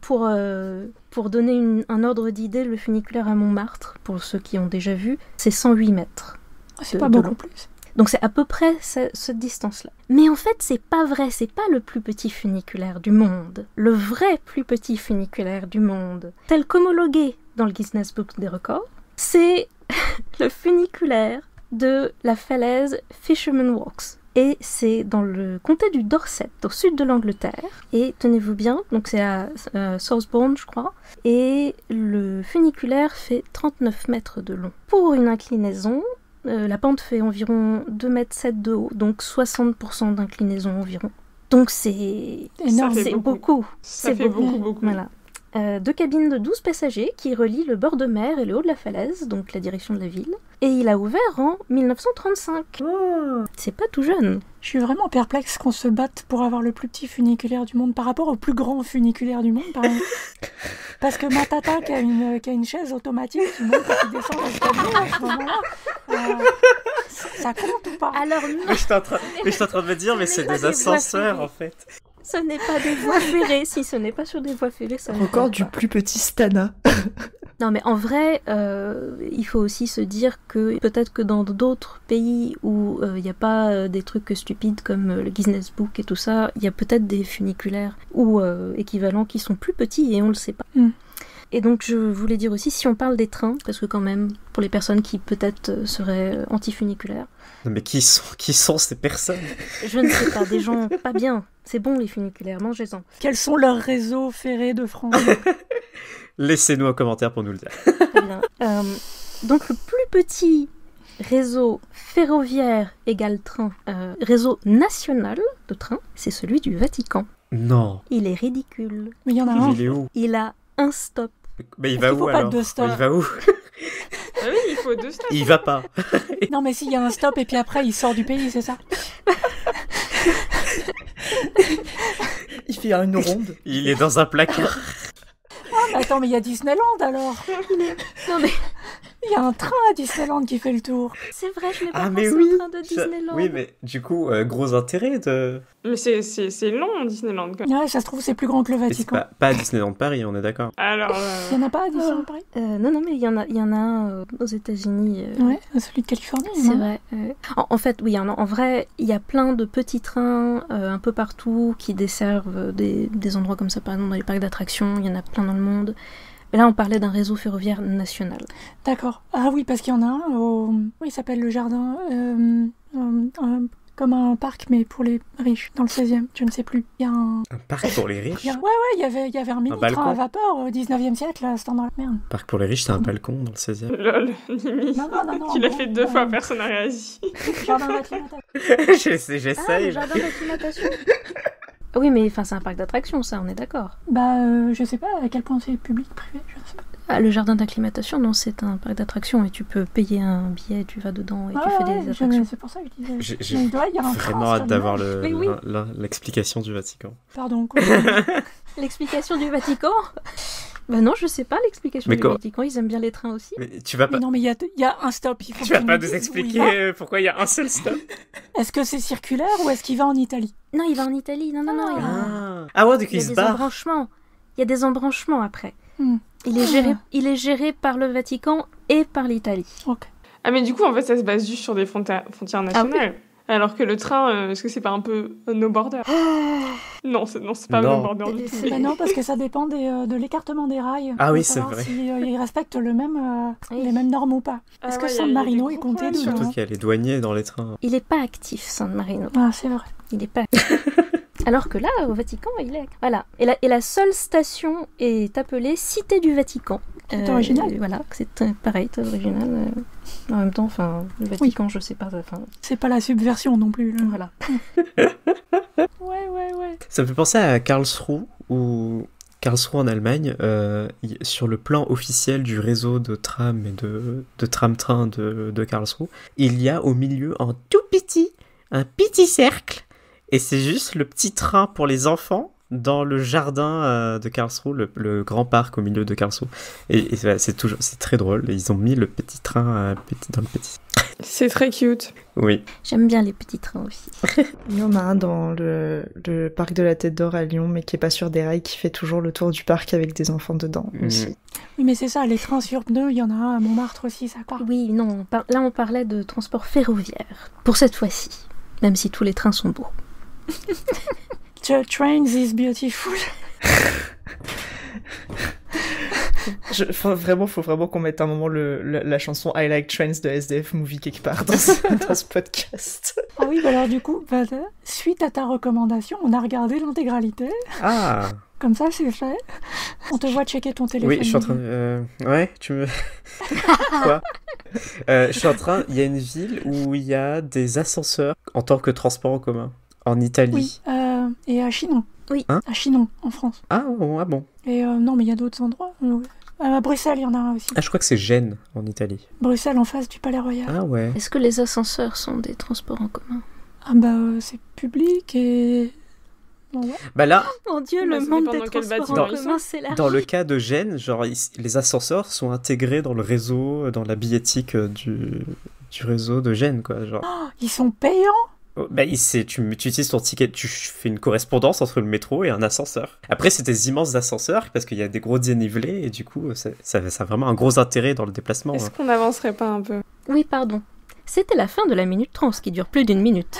pour donner un ordre d'idée, le funiculaire à Montmartre, pour ceux qui ont déjà vu, c'est 108 mètres. C'est pas beaucoup plus. Donc c'est à peu près cette distance-là. Mais en fait, c'est pas vrai, c'est pas le plus petit funiculaire du monde. Le vrai plus petit funiculaire du monde, tel qu'homologué dans le Guinness Book des records, c'est le funiculaire de la falaise Fisherman Walks. Et c'est dans le comté du Dorset, au sud de l'Angleterre. Et tenez-vous bien, donc c'est à Southbourne, je crois. Et le funiculaire fait 39 mètres de long. Pour une inclinaison, la pente fait environ 2,7 mètres de haut, donc 60% d'inclinaison environ. Donc c'est énorme, c'est beaucoup. Ça fait beaucoup. Voilà. 2 cabines de 12 passagers qui relient le bord de mer et le haut de la falaise, donc la direction de la ville. Et il a ouvert en 1935. Oh. C'est pas tout jeune. Je suis vraiment perplexe qu'on se batte pour avoir le plus petit funiculaire du monde par rapport au plus grand funiculaire du monde, par exemple. Parce que ma tata qui a une chaise automatique qui monte et qui descend l'escalier à ce moment-là, ça compte ou pas? Alors Mais je suis en train de me dire, mais Ce c'est n'est pas des des voies ascenseurs ferrées. en fait. ce n'est pas des voies ferrées. Si ce n'est pas sur des voies ferrées, ça ne Encore compte du pas. plus petit Stana. Non, mais en vrai, il faut aussi se dire que peut-être que dans d'autres pays où il n'y a pas des trucs stupides comme le Guinness Book et tout ça, il y a peut-être des funiculaires ou équivalents qui sont plus petits et on le sait pas. Mm. Et donc je voulais dire aussi, si on parle des trains, parce que quand même, pour les personnes qui peut-être seraient anti-funiculaires, Non, mais qui sont ces personnes? je ne sais pas, des gens pas bien. C'est bon les funiculaires, mangez-en. Quels sont leurs réseaux ferrés de France? Laissez-nous un commentaire pour nous le dire. Très bien. Donc le plus petit réseau ferroviaire égale train, réseau national de train, c'est celui du Vatican. Non. Il est ridicule. Mais il y en a un. Il est où? Il a un stop. Mais il Est-ce va qu'il faut où pas alors? deux stops? Il va où? Ah oui, il faut 2 stops. Il va pas. Non, mais s'il y a un stop et puis après il sort du pays, c'est ça? Il fait une ronde. Il est dans un placard. Attends, mais il y a Disneyland alors. Non mais Il y a un train à Disneyland qui fait le tour. c'est vrai, je n'ai pas Ah pensé mais oui. au train de Disneyland. Oui, mais du coup, gros intérêt de... Mais c'est long, Disneyland, quand même. Ouais, ça se trouve c'est plus grand que le Mais c'est Vatican. pas à Disneyland Paris, on est d'accord. Alors, Il y en a pas à Disneyland Paris? Non, mais il y en a un aux États-Unis. Ouais, celui de Californie. C'est non? vrai. En fait, oui, en vrai, il y a plein de petits trains un peu partout qui desservent des endroits comme ça, par exemple dans les parcs d'attractions, il y en a plein dans le monde. Mais là, on parlait d'un réseau ferroviaire national. D'accord. Ah oui, parce qu'il y en a un au... Oui, il s'appelle le jardin... comme un parc, mais pour les riches, dans le 16e, je ne sais plus. Il y a un... Un parc pour les riches? Ouais, il y avait un mini-train balcon. à vapeur au 19e siècle, là, à cet endroit-là. Merde. Parc pour les riches, c'est un balcon dans le 16e. lol, Nimi. Non. Tu l'as fait 2 fois, personne n'a réagi. Jardin d'acclimatation. J'essaye. le jardin d'acclimatation. Oui, mais enfin, c'est un parc d'attractions, ça, on est d'accord. Bah, je sais pas à quel point c'est public, privé, je sais pas. Ah, le jardin d'acclimatation, non, c'est un parc d'attractions et tu peux payer un billet, tu vas dedans et tu fais des attractions. C'est pour ça que je disais. J'ai Mais il doit y avoir un vraiment train hâte sur d'avoir l'image. Mais oui. l'explication du Vatican. Pardon, quoi. L'explication du Vatican? Bah non, je sais pas l'explication Mais du quoi Vatican, ils aiment bien les trains aussi. Mais tu vas Mais pas... non, mais il y a un stop. Il faut Tu vas que pas me nous dises où il expliquer va. pourquoi il y a un seul stop? Est-ce que c'est circulaire ou est-ce qu'il va en Italie? Non, il va en Italie, non, il va... Ah ouais, donc Il y il a se des barre. embranchements. Il y a des embranchements après. Hmm. Il est géré par le Vatican et par l'Italie. Ok. Ah, mais du coup, en fait, ça se base juste sur des frontières nationales. Alors que le train, est-ce que c'est pas un peu no border? Non, c'est pas Non. no border du tout. Bah non, parce que ça dépend de l'écartement des rails. Ah oui, Faut c'est savoir vrai. Si, ils respectent les Oui. mêmes normes ou pas. Ah Est-ce que ouais, San y a Marino des est gros compté problèmes sur dedans? Surtout qu'il y a les douaniers dans les trains. Il est pas actif, San Marino. Ah, c'est vrai. Il est pas Alors que là, au Vatican, il est... Voilà. Et la seule station est appelée Cité du Vatican. C'est original. Voilà, c'est pareil, c'est original. En même temps, enfin, le Vatican, je sais pas... C'est pas la subversion non plus. Là. Voilà. Ouais. Ça me fait penser à Karlsruhe, Karlsruhe en Allemagne, sur le plan officiel du réseau de tram et de tram-train de Karlsruhe, il y a au milieu un petit cercle, et c'est juste le petit train pour les enfants dans le jardin de Karlsruhe, le grand parc au milieu de Karlsruhe. Et c'est très drôle, ils ont mis le petit train dans le petit... C'est très cute. Oui. J'aime bien les petits trains aussi. Il y en a un dans le parc de la Tête d'Or à Lyon, mais qui est pas sur des rails, qui fait toujours le tour du parc avec des enfants dedans aussi. Oui, mais c'est ça, les trains sur pneus, il y en a un à Montmartre aussi, ça quoi. Oui, non, là on parlait de transport ferroviaire, pour cette fois-ci, même si tous les trains sont beaux. The trains is beautiful. Faut vraiment qu'on mette un moment la chanson I Like Trains de SDF Movie quelque part dans ce podcast. Ah oui, bah alors du coup, suite à ta recommandation, on a regardé l'intégralité. Ah. Comme ça, c'est fait. On te voit checker ton téléphone. Oui, je suis en train de... Ouais, tu me... Quoi je suis en train... Il y a une ville où il y a des ascenseurs en tant que transport en commun. En Italie. Oui, et à Chinon. Oui. Hein À Chinon, en France. Ah bon. Et non, mais il y a d'autres endroits. À Bruxelles, il y en a un aussi. Ah, je crois que c'est Gênes, en Italie. Bruxelles, en face du Palais Royal. Ah ouais. Est-ce que les ascenseurs sont des transports en commun? Ah bah, c'est public et... Bon, ouais. Bah là... Mon Dieu, Bah, le ça monde dépend des dans quel transports bâtiment en commun s'élargit. Dans le cas de Gênes, genre, les ascenseurs sont intégrés dans le réseau, dans la billettique du réseau de Gênes, quoi. Genre. Oh, ils sont payants? Bah, tu utilises ton ticket, tu fais une correspondance entre le métro et un ascenseur. Après, c'est des immenses ascenseurs parce qu'il y a des gros dénivelés et du coup, ça a vraiment un gros intérêt dans le déplacement. Est-ce qu'on n'avancerait pas un peu? Oui, pardon. C'était la fin de la Minute Trans qui dure plus d'1 minute.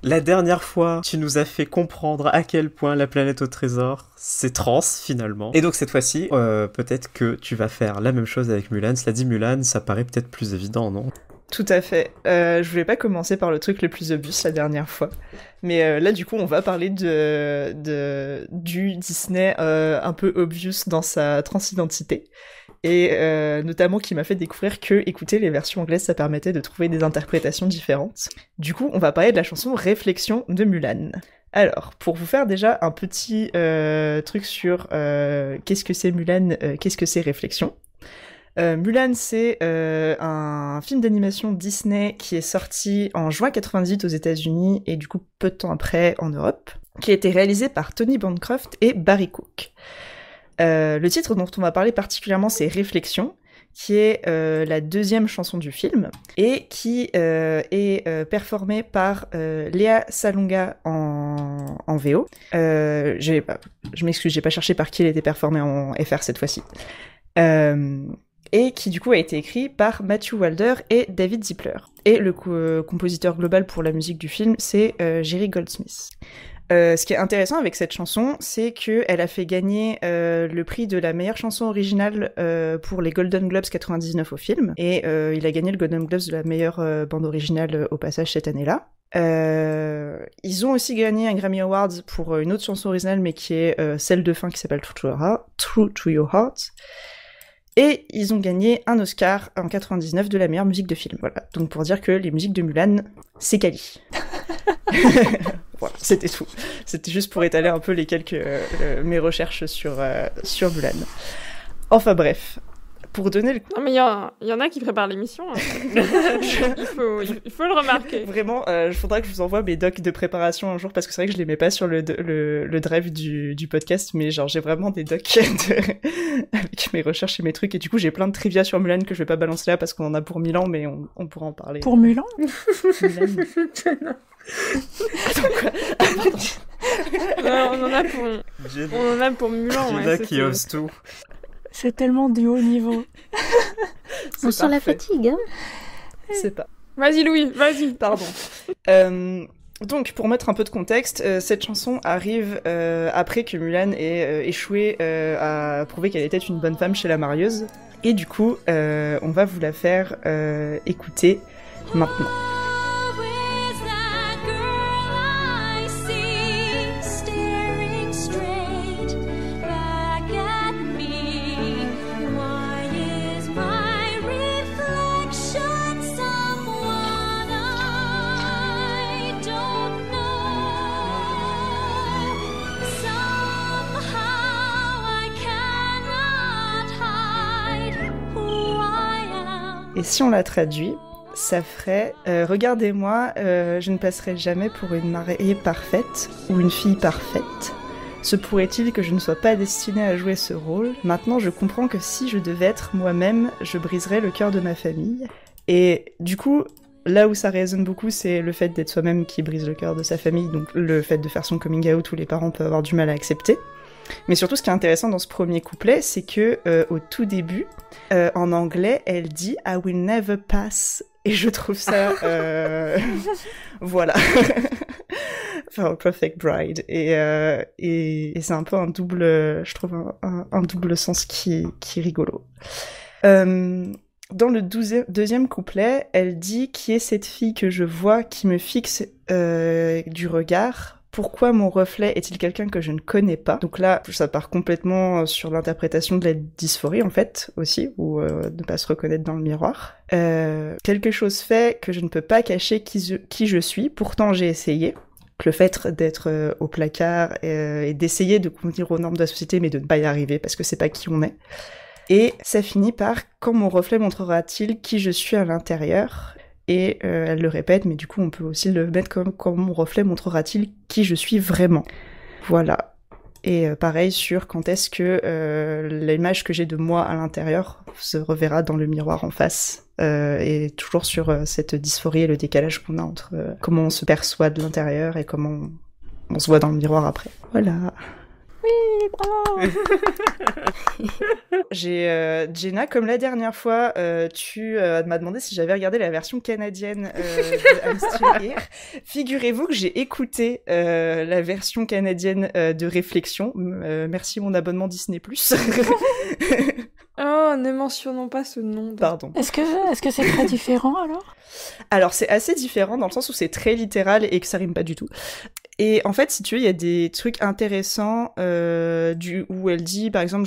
La dernière fois, tu nous as fait comprendre à quel point la planète au trésor, c'est trans, finalement. Et donc, cette fois-ci, peut-être que tu vas faire la même chose avec Mulan. Cela dit, Mulan, ça paraît peut-être plus évident, non? Tout à fait. Je voulais pas commencer par le truc le plus obvious la dernière fois. Mais là, du coup, on va parler du Disney un peu obvious dans sa transidentité. Et notamment qui m'a fait découvrir que écouter les versions anglaises, ça permettait de trouver des interprétations différentes. Du coup, on va parler de la chanson Réflexion de Mulan. Alors, pour vous faire déjà un petit truc sur qu'est-ce que c'est Mulan, qu'est-ce que c'est Réflexion. Mulan, c'est un film d'animation Disney qui est sorti en juin 98 aux États-Unis et du coup peu de temps après en Europe, qui a été réalisé par Tony Bancroft et Barry Cook. Le titre dont on va parler particulièrement, c'est Réflexion, qui est la deuxième chanson du film et qui est performée par Léa Salonga en VO. Je m'excuse, j'ai pas cherché par qui elle était performée en FR cette fois-ci. Et qui du coup a été écrit par Matthew Wilder et David Zippler. Et le compositeur global pour la musique du film, c'est Jerry Goldsmith. Ce qui est intéressant avec cette chanson, c'est qu'elle a fait gagner le prix de la meilleure chanson originale pour les Golden Globes 99 au film, et il a gagné le Golden Globes de la meilleure bande originale au passage cette année-là. Ils ont aussi gagné un Grammy Awards pour une autre chanson originale, mais qui est celle de fin qui s'appelle True to Your Heart. Et ils ont gagné un Oscar en 99 de la meilleure musique de film. Voilà. Donc pour dire que les musiques de Mulan, c'est quali. Voilà, c'était tout. C'était juste pour étaler un peu les mes recherches sur Mulan. Enfin bref. Pour donner le... Non mais il y en a qui préparent l'émission. Hein. il faut le remarquer. Vraiment, il faudra que je vous envoie mes docs de préparation un jour, parce que c'est vrai que je les mets pas sur le drive du podcast, mais genre j'ai vraiment des docs avec mes recherches et mes trucs, et du coup j'ai plein de trivia sur Mulan que je vais pas balancer là parce qu'on en a pour 1000 ans, mais on pourra en parler. Pour Mulan Mulan. Attends, quoi? On en a pour Mulan. Jenna qui ose tout. C'est tellement du haut niveau. On sent la fatigue, hein? C'est pas. Vas-y Louis, vas-y. Pardon. Donc, pour mettre un peu de contexte, cette chanson arrive après que Mulan ait échoué à prouver qu'elle était une bonne femme chez la marieuse. Et du coup, on va vous la faire écouter maintenant. Et si on la traduit, ça ferait regardez-moi, je ne passerai jamais pour une mariée parfaite ou une fille parfaite. Se pourrait-il que je ne sois pas destinée à jouer ce rôle? Maintenant, je comprends que si je devais être moi-même, je briserais le cœur de ma famille. Et du coup, là où ça résonne beaucoup, c'est le fait d'être soi-même qui brise le cœur de sa famille, donc le fait de faire son coming out où les parents peuvent avoir du mal à accepter. Mais surtout, ce qui est intéressant dans ce premier couplet, c'est que au tout début, en anglais, elle dit « I will never pass ». Et je trouve ça... voilà. Enfin, Perfect Bride. Et c'est un peu un double... Je trouve un double sens qui est rigolo. Dans le deuxième couplet, elle dit « Qui est cette fille que je vois qui me fixe du regard ? Pourquoi mon reflet est-il quelqu'un que je ne connais pas ?» Donc là, ça part complètement sur l'interprétation de la dysphorie, en fait, aussi, ou de ne pas se reconnaître dans le miroir. Quelque chose fait que je ne peux pas cacher qui je suis, pourtant j'ai essayé. Le fait d'être au placard et d'essayer de convenir aux normes de la société, mais de ne pas y arriver, parce que c'est pas qui on est. Et ça finit par « Quand mon reflet montrera-t-il qui je suis à l'intérieur ?» Et elle le répète, mais du coup on peut aussi le mettre comme « Quand mon reflet montrera-t-il qui je suis vraiment ?» Voilà. Et pareil sur quand est-ce que l'image que j'ai de moi à l'intérieur se reverra dans le miroir en face. Et toujours sur cette dysphorie et le décalage qu'on a entre comment on se perçoit de l'intérieur et comment on se voit dans le miroir après. Voilà. Oui, bravo. J'ai Jenna, comme la dernière fois, tu m'as demandé si j'avais regardé la version canadienne de I'm Still Here. Figurez-vous que j'ai écouté la version canadienne de Réflexion. Merci mon abonnement Disney+. Oh, ne mentionnons pas ce nom. Pardon. Est-ce que c'est très différent alors? Alors c'est assez différent dans le sens où c'est très littéral et que ça rime pas du tout. Et en fait, si tu veux, il y a des trucs intéressants où elle dit, par exemple,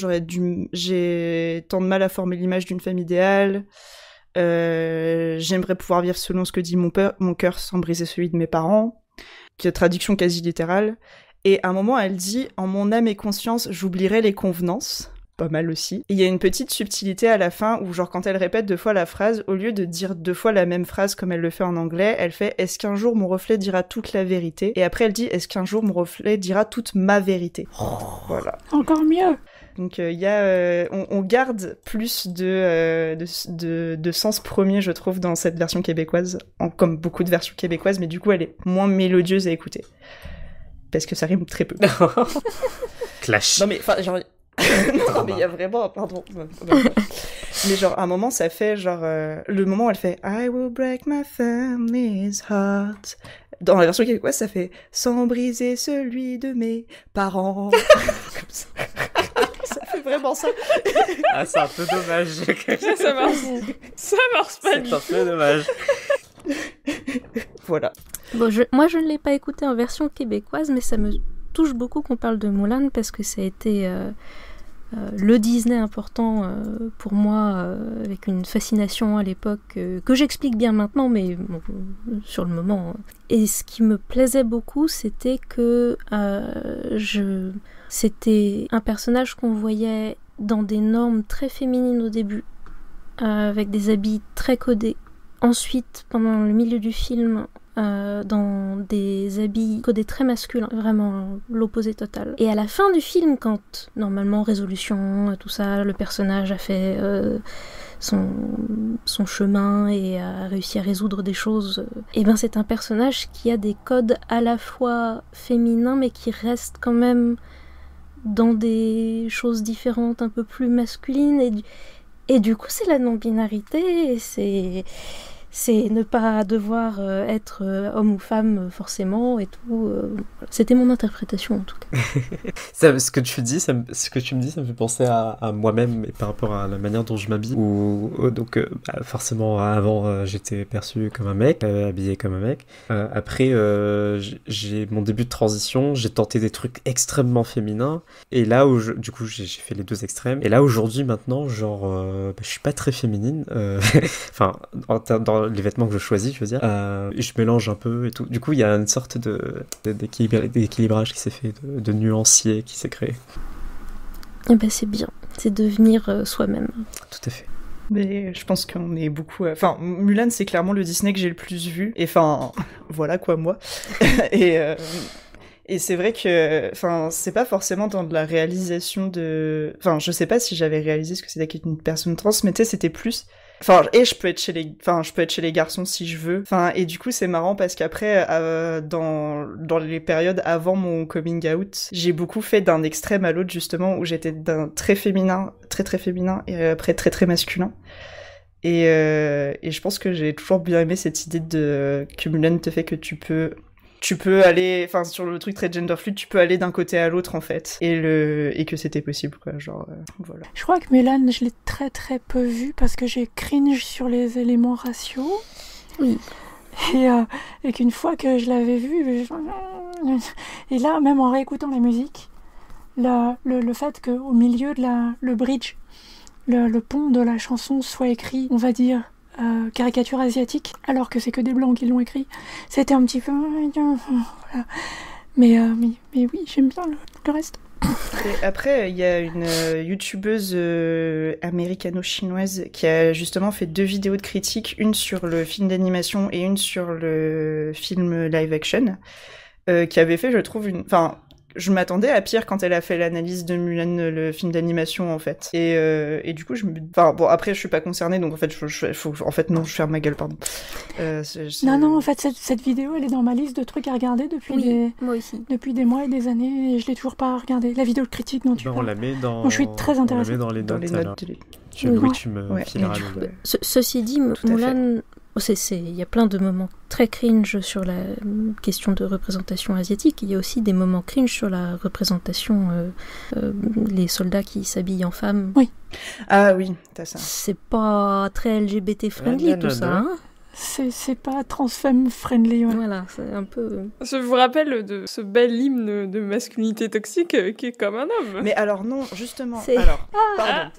j'ai tant de mal à former l'image d'une femme idéale. J'aimerais pouvoir vivre selon ce que dit mon cœur sans briser celui de mes parents. Qui est traduction quasi littérale. Et à un moment, elle dit, en mon âme et conscience, j'oublierai les convenances. Pas mal aussi. Et il y a une petite subtilité à la fin où genre quand elle répète 2 fois la phrase, au lieu de dire 2 fois la même phrase comme elle le fait en anglais, elle fait « Est-ce qu'un jour mon reflet dira toute la vérité ?» Et après elle dit « Est-ce qu'un jour mon reflet dira toute ma vérité ?» Voilà. Encore mieux. Donc il y a, on garde plus de sens premier, je trouve, dans cette version québécoise, comme beaucoup de versions québécoises, mais du coup elle est moins mélodieuse à écouter. Parce que ça rime très peu. Clash. Non mais, enfin, genre... non mais il y a vraiment pardon mais genre à un moment ça fait genre le moment où elle fait I will break my family's heart, dans la version québécoise ça fait sans briser celui de mes parents. Comme ça. Ça fait vraiment ça. Ah, c'est un peu dommage. Ça marche pas. C'est un peu dommage. Voilà. Bon, moi je ne l'ai pas écouté en version québécoise, mais ça me touche beaucoup qu'on parle de Mulan parce que ça a été le Disney important pour moi, avec une fascination à l'époque que j'explique bien maintenant, mais bon, sur le moment. Et ce qui me plaisait beaucoup, c'était que c'était un personnage qu'on voyait dans des normes très féminines au début, avec des habits très codés. Ensuite, pendant le milieu du film, dans des habits codés très masculins, vraiment l'opposé total. Et à la fin du film, quand normalement résolution, tout ça, le personnage a fait son chemin et a réussi à résoudre des choses, et ben c'est un personnage qui a des codes à la fois féminins mais qui reste quand même dans des choses différentes, un peu plus masculines, et du coup c'est la non-binarité, et c'est ne pas devoir être homme ou femme forcément et tout. C'était mon interprétation en tout cas. Ce que tu me dis, ça me fait penser à moi-même et par rapport à la manière dont je m'habille. Donc forcément avant j'étais perçu comme un mec, habillé comme un mec. Après j'ai mon début de transition, j'ai tenté des trucs extrêmement féminins et là où du coup j'ai fait les deux extrêmes. Et là aujourd'hui maintenant genre je suis pas très féminine. Enfin dans les vêtements que je choisis, je veux dire, je mélange un peu et tout. Du coup, il y a une sorte d'équilibrage qui s'est fait, de nuancier qui s'est créé. Et ben c'est bien, c'est devenir soi-même. Tout à fait. Mais je pense qu'on est beaucoup... Enfin, Mulan, c'est clairement le Disney que j'ai le plus vu. Et enfin, voilà quoi, moi. Et c'est vrai que, enfin, c'est pas forcément dans de la réalisation de... Enfin, je sais pas si j'avais réalisé ce que c'était qu'être une personne trans, mais tu sais, c'était plus... Enfin, et je peux être chez les garçons si je veux. Enfin, et du coup, c'est marrant parce qu'après, dans les périodes avant mon coming out, j'ai beaucoup fait d'un extrême à l'autre, justement, où j'étais d'un très féminin, très très féminin, et après très très masculin. Et je pense que j'ai toujours bien aimé cette idée que Mulan te fait que tu peux aller, enfin, sur le truc très gender fluid, tu peux aller d'un côté à l'autre, en fait. Et que c'était possible, quoi, genre, voilà. Je crois que Mulan, je l'ai très très peu vu parce que j'ai cringe sur les éléments raciaux. Oui. Et qu'une fois que je l'avais vu, et là, même en réécoutant la musique, le fait qu'au milieu de le bridge, le pont de la chanson soit écrit, on va dire, caricature asiatique, alors que c'est que des blancs qui l'ont écrit, c'était un petit peu... Voilà. Mais oui, j'aime bien le reste. Et après, il y a une youtubeuse américano-chinoise qui a justement fait 2 vidéos de critique, une sur le film d'animation et une sur le film live action, qui avait fait, je trouve, Enfin, je m'attendais à pire quand elle a fait l'analyse de Mulan, le film d'animation, en fait. Et du coup, Enfin, bon, après, je suis pas concernée, donc en fait, non, je ferme ma gueule, pardon. Non, en fait, cette vidéo, elle est dans ma liste de trucs à regarder moi aussi. depuis des mois et des années, et je l'ai toujours pas regardée. La vidéo de critique dont tu parles. On la met dans... Moi, je suis très intéressée. On la met dans les notes. Oui, tu me fileras le... Ceci dit, Mulan... Il y a plein de moments très cringe sur la question de représentation asiatique. Il y a aussi des moments cringe sur la représentation les soldats qui s'habillent en femmes. Oui. Ah oui, t'as ça. C'est pas très LGBT friendly tout ça. Hein, c'est pas transfemme friendly. Ouais. Voilà, c'est un peu... Je vous rappelle de ce bel hymne de masculinité toxique qui est comme un homme. Mais alors non, justement. C'est... Alors, pardon.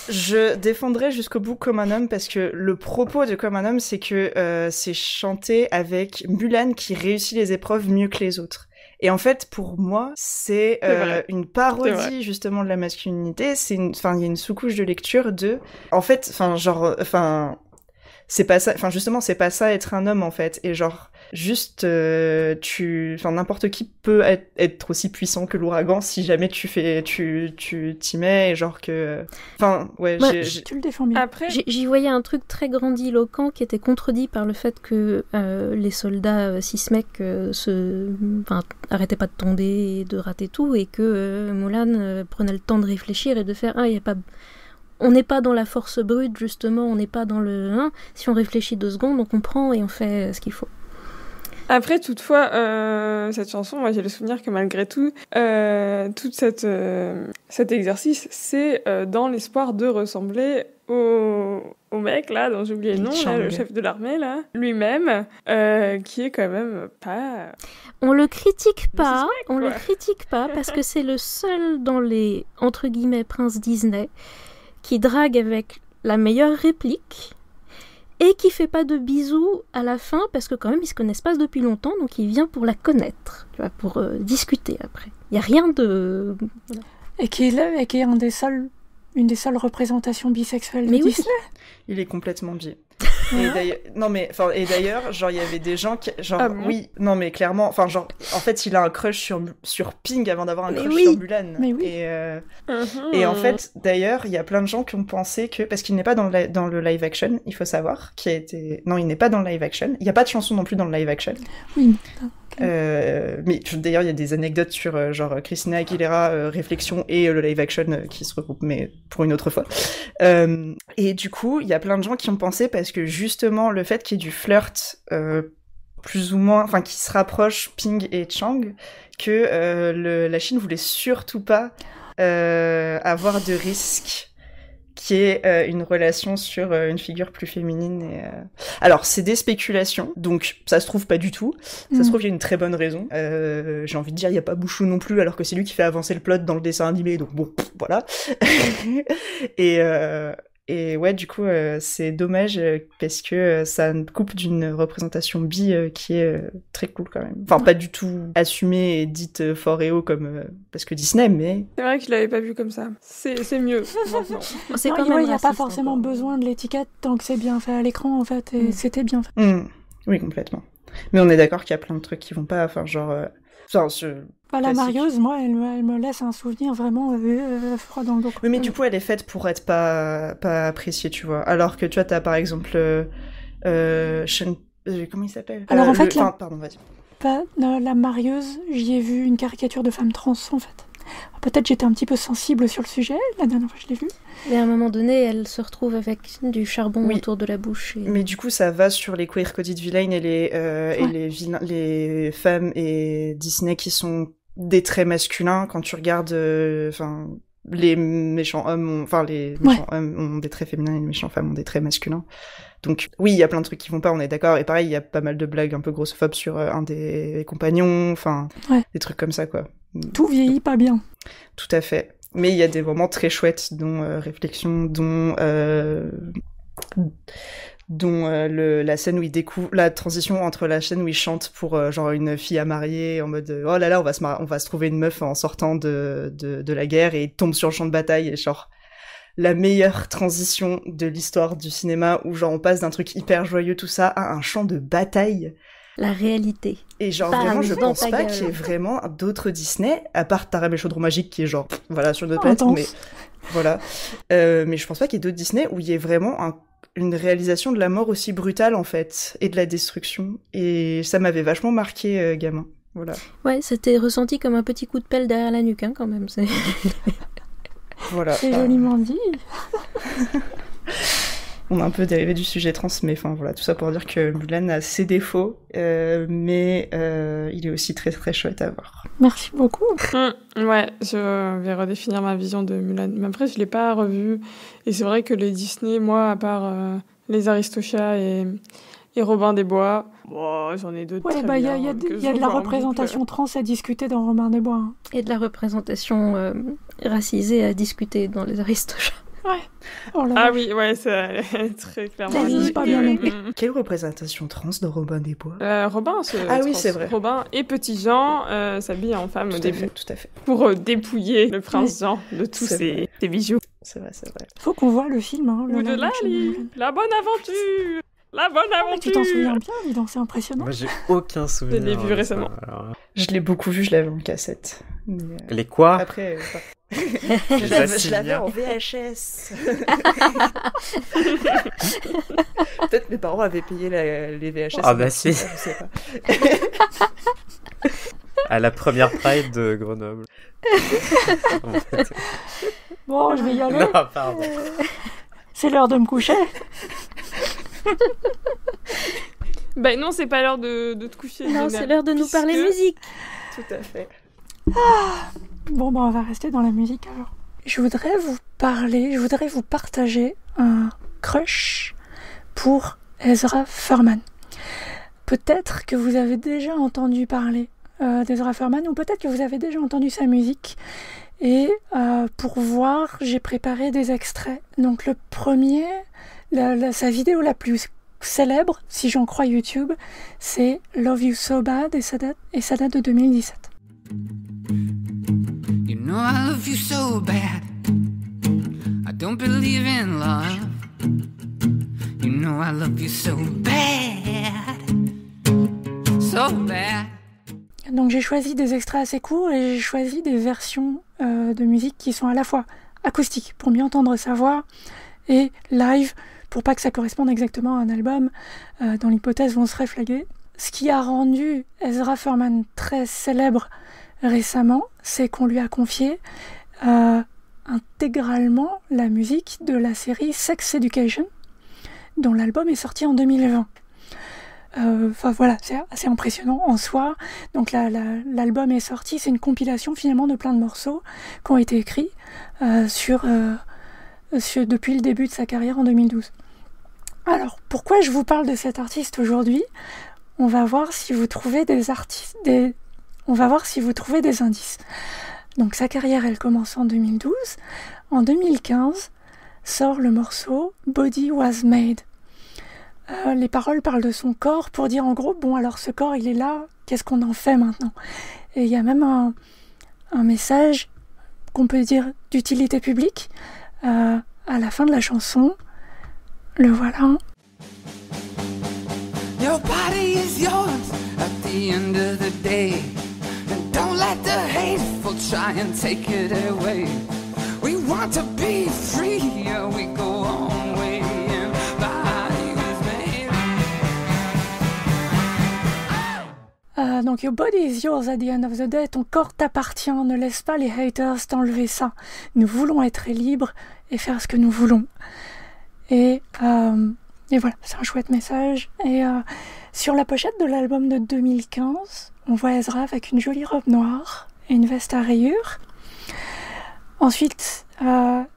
Je défendrai jusqu'au bout Comme un homme parce que le propos de Comme un homme, c'est que c'est chanté avec Mulan qui réussit les épreuves mieux que les autres. Et en fait, pour moi, c'est une parodie justement de la masculinité. Il y a une sous-couche de lecture de... En fait, c'est pas ça... Enfin, justement, c'est pas ça être un homme, en fait. Et genre... Juste, n'importe qui peut être aussi puissant que l'ouragan si jamais tu t'y mets, et genre que... Enfin, ouais, tu le défends bien. Après... J'y voyais un truc très grandiloquent qui était contredit par le fait que les soldats cis-mecs arrêtaient pas de tomber et de rater tout, et que Mulan prenait le temps de réfléchir et de faire... On n'est pas dans la force brute, justement, on n'est pas dans le... si on réfléchit 2 secondes, on comprend et on fait ce qu'il faut. Après, toutefois, cette chanson, moi j'ai le souvenir que malgré tout, tout cet exercice, c'est dans l'espoir de ressembler au mec là, dont j'ai oublié le nom, là, le chef de l'armée là, lui-même, qui est quand même pas... On le critique pas, parce que c'est le seul dans les, entre guillemets, princes Disney qui drague avec la meilleure réplique, et qui fait pas de bisous à la fin, parce que quand même ils se connaissent pas depuis longtemps, donc il vient pour la connaître, tu vois, pour discuter après. Il y a rien de... Voilà. Et qui est une des seules représentations bisexuelles de Disney. Il est complètement bi. Et d'ailleurs, genre, il y avait des gens qui, genre, oui, non, mais clairement, enfin, genre, en fait, il a un crush sur Ping avant d'avoir un crush sur Mulan. Mais oui. Et en fait, d'ailleurs, il y a plein de gens qui ont pensé que, parce qu'il n'est pas dans le live action, il faut savoir, non, il n'est pas dans le live action. Il n'y a pas de chanson non plus dans le live action. Oui. Mais d'ailleurs, il y a des anecdotes sur genre Christina Aguilera, Réflexion et le live action qui se regroupent, mais pour une autre fois. Et du coup, il y a plein de gens qui ont pensé, parce que justement, le fait qu'il y ait du flirt, plus ou moins, enfin, qui se rapproche Ping et Chang, que la Chine voulait surtout pas avoir de risque qui est une relation sur une figure plus féminine. Alors, c'est des spéculations, donc ça se trouve pas du tout. Ça se trouve, il y a une très bonne raison. J'ai envie de dire, il y a pas Bouchou non plus, alors que c'est lui qui fait avancer le plot dans le dessin animé, donc bon, voilà. Et ouais, du coup, c'est dommage parce que ça coupe d'une représentation bi qui est très cool quand même. Enfin, pas du tout assumée et dite fort et haut comme parce que Disney, mais... C'est vrai que je l'avais pas vu comme ça. C'est mieux maintenant. C'est Non, quand il même n'y a pas raciste, forcément encore. besoin de l'étiquette tant que c'est bien fait à l'écran, en fait, et c'était bien fait. Oui, complètement. Mais on est d'accord qu'il y a plein de trucs qui vont pas, enfin, genre... Enfin, Bah, la classique. marieuse, moi, elle me laisse un souvenir vraiment froid dans le dos. Oui, mais du coup, elle est faite pour être pas appréciée, tu vois. Alors que, tu vois, t'as par exemple... comment il s'appelle Alors, en fait, pardon, vas-y. La marieuse, j'y ai vu une caricature de femme trans, en fait. Peut-être j'étais un petit peu sensible sur le sujet, la dernière fois que je l'ai vue. Mais à un moment donné, elle se retrouve avec du charbon autour de la bouche. Et... Mais du coup, ça va sur les queer-coded villains et les femmes et Disney qui sont des traits masculins. Quand tu regardes, les méchants hommes hommes ont des traits féminins et les méchants femmes ont des traits masculins. Donc oui, il y a plein de trucs qui vont pas, on est d'accord. Et pareil, il y a pas mal de blagues un peu grossophobes sur un des compagnons, des trucs comme ça, quoi. Tout vieillit pas bien. Tout à fait. Mais il y a des moments très chouettes, dont réflexion, dont la scène où il découvre la transition entre la scène où il chante pour genre une fille à marier en mode oh là là on va se trouver une meuf en sortant de la guerre, et il tombe sur le champ de bataille, et genre la meilleure transition de l'histoire du cinéma où genre on passe d'un truc hyper joyeux tout ça à un champ de bataille. La réalité. Et genre Bam, vraiment je dans pense ta pas gueule. qu'il y ait vraiment d'autres Disney à part Taram et le Chaudron Magique qui est genre voilà sur notre planète, mais voilà. Mais je pense pas qu'il y ait d'autres Disney où il y ait vraiment une réalisation de la mort aussi brutale en fait, et de la destruction, et ça m'avait vachement marqué gamin. Voilà. Ouais, c'était ressenti comme un petit coup de pelle derrière la nuque, hein, quand même. Voilà. C'est joliment dit. On a un peu dérivé du sujet trans, mais enfin voilà, tout ça pour dire que Mulan a ses défauts, mais il est aussi très très chouette à voir. Merci beaucoup. Ouais, je vais redéfinir ma vision de Mulan. Mais après, je l'ai pas revu. Et c'est vrai que les Disney, moi, à part les Aristochats et Robin des Bois, j'en ai d'autres. Ouais, très bah il y bien, a que de je la revois en représentation trans à discuter dans Robin des Bois. Hein. Et de la représentation racisée à discuter dans les Aristochats. Ouais. Oh là Ah là. oui, ouais, ça très clairement. Ça vise pas bien non plus. Quelle représentation trans dans Robin des Bois? Robin, c'est vrai. Robin et Petit Jean s'habillent en femme au début Tout à fait. pour dépouiller le prince Jean de tous ses bijoux. C'est vrai. Faut qu'on voit le film. Hein, Ou de Lali, la bonne aventure. La bonne Mais aventure. tu t'en souviens bien, dis donc, c'est impressionnant. Moi, j'ai aucun souvenir. Je l'ai vu de récemment. ça, alors. Je l'ai beaucoup vu, je l'avais en cassette. Mais, Les quoi? après, Les je l'avais Assignats. en VHS. Peut-être mes parents avaient payé les VHS. Ah bah si. Je sais pas. À la première Pride de Grenoble. En fait. Bon, je vais y aller. Non, pardon. C'est l'heure de me coucher. Ben non, c'est pas l'heure de te coucher. Non, Lina, c'est l'heure de nous parler puisque- musique. Tout à fait. Bon, bah on va rester dans la musique alors. Je voudrais vous partager un crush pour Ezra Furman. Peut-être que vous avez déjà entendu parler d'Ezra Furman, ou peut-être que vous avez déjà entendu sa musique. Et pour voir, j'ai préparé des extraits. Donc le premier, sa vidéo la plus célèbre, si j'en crois YouTube, c'est Love You So Bad, et ça date de 2017. You know I love you so bad. I don't believe in love. You know I love you so bad. So bad. Donc j'ai choisi des extraits assez courts et j'ai choisi des versions de musique qui sont à la fois acoustiques pour mieux entendre sa voix et live pour pas que ça corresponde exactement à un album. Dans l'hypothèse où on serait flagué. Ce qui a rendu Ezra Furman très célèbre récemment, c'est qu'on lui a confié intégralement la musique de la série Sex Education, dont l'album est sorti en 2020. Enfin voilà, c'est assez impressionnant en soi. Donc l'album est sorti, c'est une compilation finalement de plein de morceaux qui ont été écrits depuis le début de sa carrière en 2012. Alors, pourquoi je vous parle de cet artiste aujourd'hui ? On va voir si vous trouvez des indices. Donc sa carrière, elle commence en 2012. En 2015, sort le morceau « Body was made ». Les paroles parlent de son corps pour dire en gros, bon alors ce corps il est là, qu'est-ce qu'on en fait maintenant? Et il y a même un message qu'on peut dire d'utilité publique à la fin de la chanson. Le voilà. Your body is yours at the end of the day. And don't let the hateful try and take it away. We want to be free, yeah, we go on way. And body was made. Donc, your body is yours at the end of the day. Ton corps t'appartient, ne laisse pas les haters t'enlever ça. Nous voulons être libres et faire ce que nous voulons. Et voilà, c'est un chouette message. Et sur la pochette de l'album de 2015, on voit Ezra avec une jolie robe noire et une veste à rayures. Ensuite,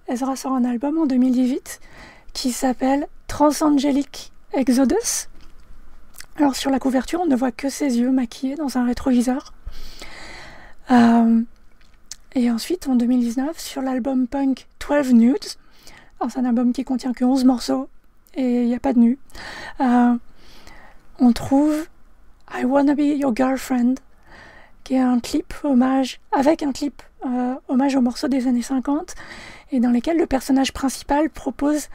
Ezra sort un album en 2018 qui s'appelle Transangelic Exodus. Alors sur la couverture, on ne voit que ses yeux maquillés dans un rétroviseur. Et ensuite, en 2019, sur l'album punk 12 Nudes, alors c'est un album qui contient que 11 morceaux, et il n'y a pas de nu. On trouve I Wanna Be Your Girlfriend, qui est un clip hommage, hommage aux morceaux des années 50, et dans lesquels le personnage principal propose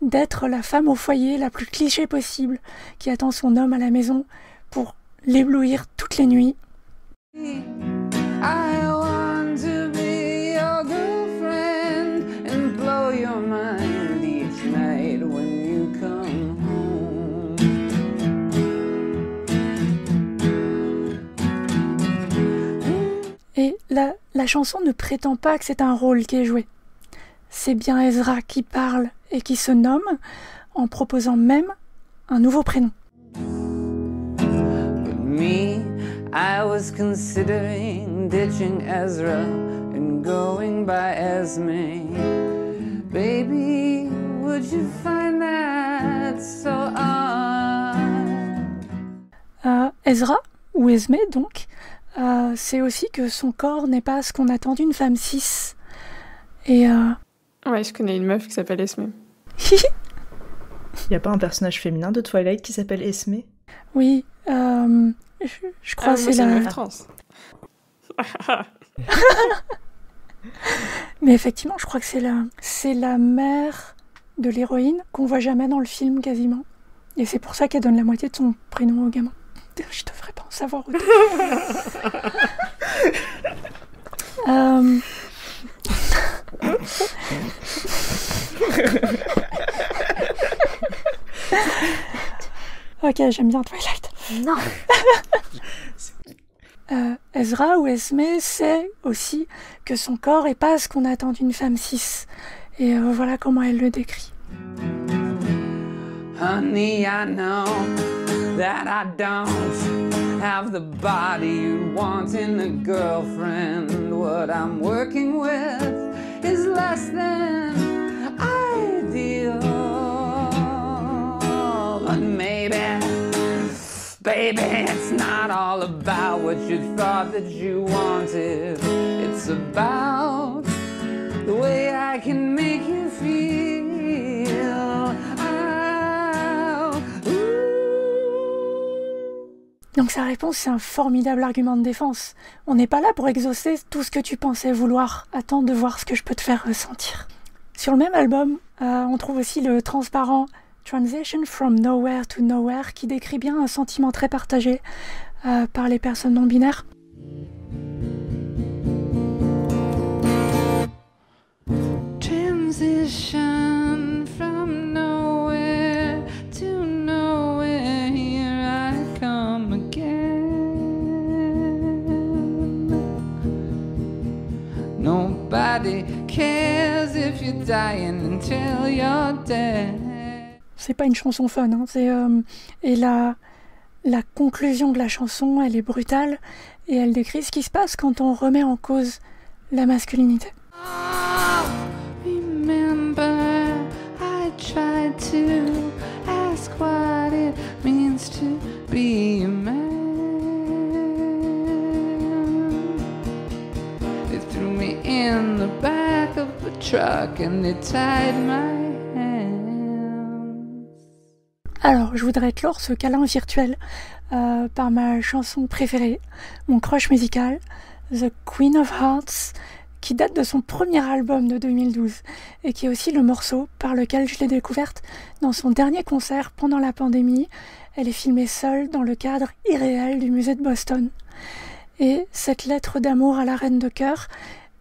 d'être la femme au foyer la plus cliché possible, qui attend son homme à la maison pour l'éblouir toutes les nuits. I want to be your girlfriend and blow your mind each night when you come home. Et la chanson ne prétend pas que c'est un rôle qui est joué. C'est bien Ezra qui parle et qui se nomme en proposant même un nouveau prénom. But me, I was considering ditching Ezra and going by Esme. Baby, would you find that so odd? Ezra, ou Esme donc, c'est aussi que son corps n'est pas ce qu'on attend d'une femme cis. Et Ouais, je connais une meuf qui s'appelle Esme. Y a pas un personnage féminin de Twilight qui s'appelle Esme? Oui, je crois que c'est une la... meuf trans. Mais effectivement, je crois que c'est la mère de l'héroïne qu'on voit jamais dans le film quasiment. Et c'est pour ça qu'elle donne la moitié de son prénom au gamin. Je devrais pas en savoir autant. Ok, j'aime bien Twilight. Non. Ezra ou Esme sait aussi que son corps est pas ce qu'on attend d'une femme cis. Et voilà comment elle le décrit. Honey, I know that I don't have the body you want in a girlfriend. What I'm working with is less than ideal. But baby, it's not all about what you thought that you wanted. It's about the way I can make you feel. Donc sa réponse, c'est un formidable argument de défense. On n'est pas là pour exaucer tout ce que tu pensais vouloir. Attends de voir ce que je peux te faire ressentir. Sur le même album, on trouve aussi le transparent Transition from Nowhere to Nowhere, qui décrit bien un sentiment très partagé par les personnes non binaires. Transition from nowhere to nowhere, here I come again. Nobody cares if you're dying until you're dead. C'est pas une chanson fun, hein. Et la conclusion de la chanson, elle est brutale et elle décrit ce qui se passe quand on remet en cause la masculinité. Oh, remember, I tried to ask what it means to be a man. They threw me in the back of the truck and they tied my hands. Alors, je voudrais clore ce câlin virtuel par ma chanson préférée, mon crush musical, The Queen of Hearts, qui date de son premier album de 2012 et qui est aussi le morceau par lequel je l'ai découverte dans son dernier concert pendant la pandémie. Elle est filmée seule dans le cadre irréel du musée de Boston. Et cette lettre d'amour à la reine de cœur,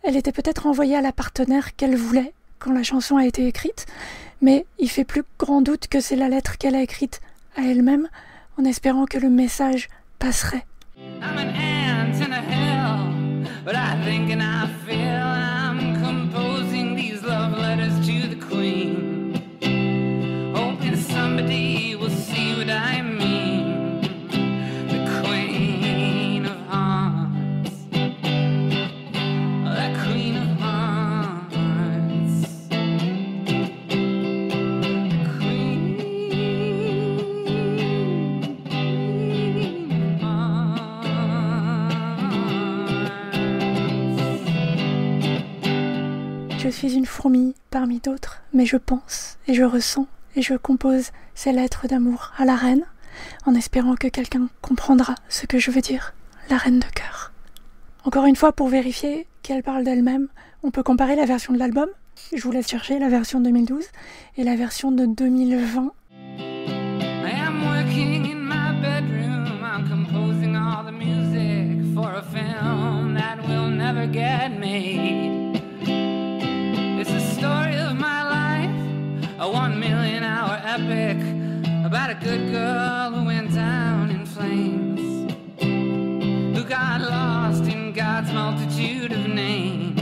elle était peut-être envoyée à la partenaire qu'elle voulait quand la chanson a été écrite, mais il fait plus grand doute que c'est la lettre qu'elle a écrite à elle-même, en espérant que le message passerait. I'm an ant in a hill, but I think and I feel I'm composing these love letters to the queen, hoping somebody will see what I mean. The queen of hearts, the queen of hearts, the queen of hearts. Je suis une fourmi parmi d'autres, mais je pense et je ressens et je compose ces lettres d'amour à la reine, en espérant que quelqu'un comprendra ce que je veux dire, la reine de cœur. Encore une fois, pour vérifier qu'elle parle d'elle-même, on peut comparer la version de l'album, je vous laisse chercher la version de 2012, et la version de 2020. I am working in my bedroom. I'm composing all the music for a film that will never get made. It's the story of my life, a 1 million hour epic about a good girl who went down in flames, who got lost in God's multitude of names.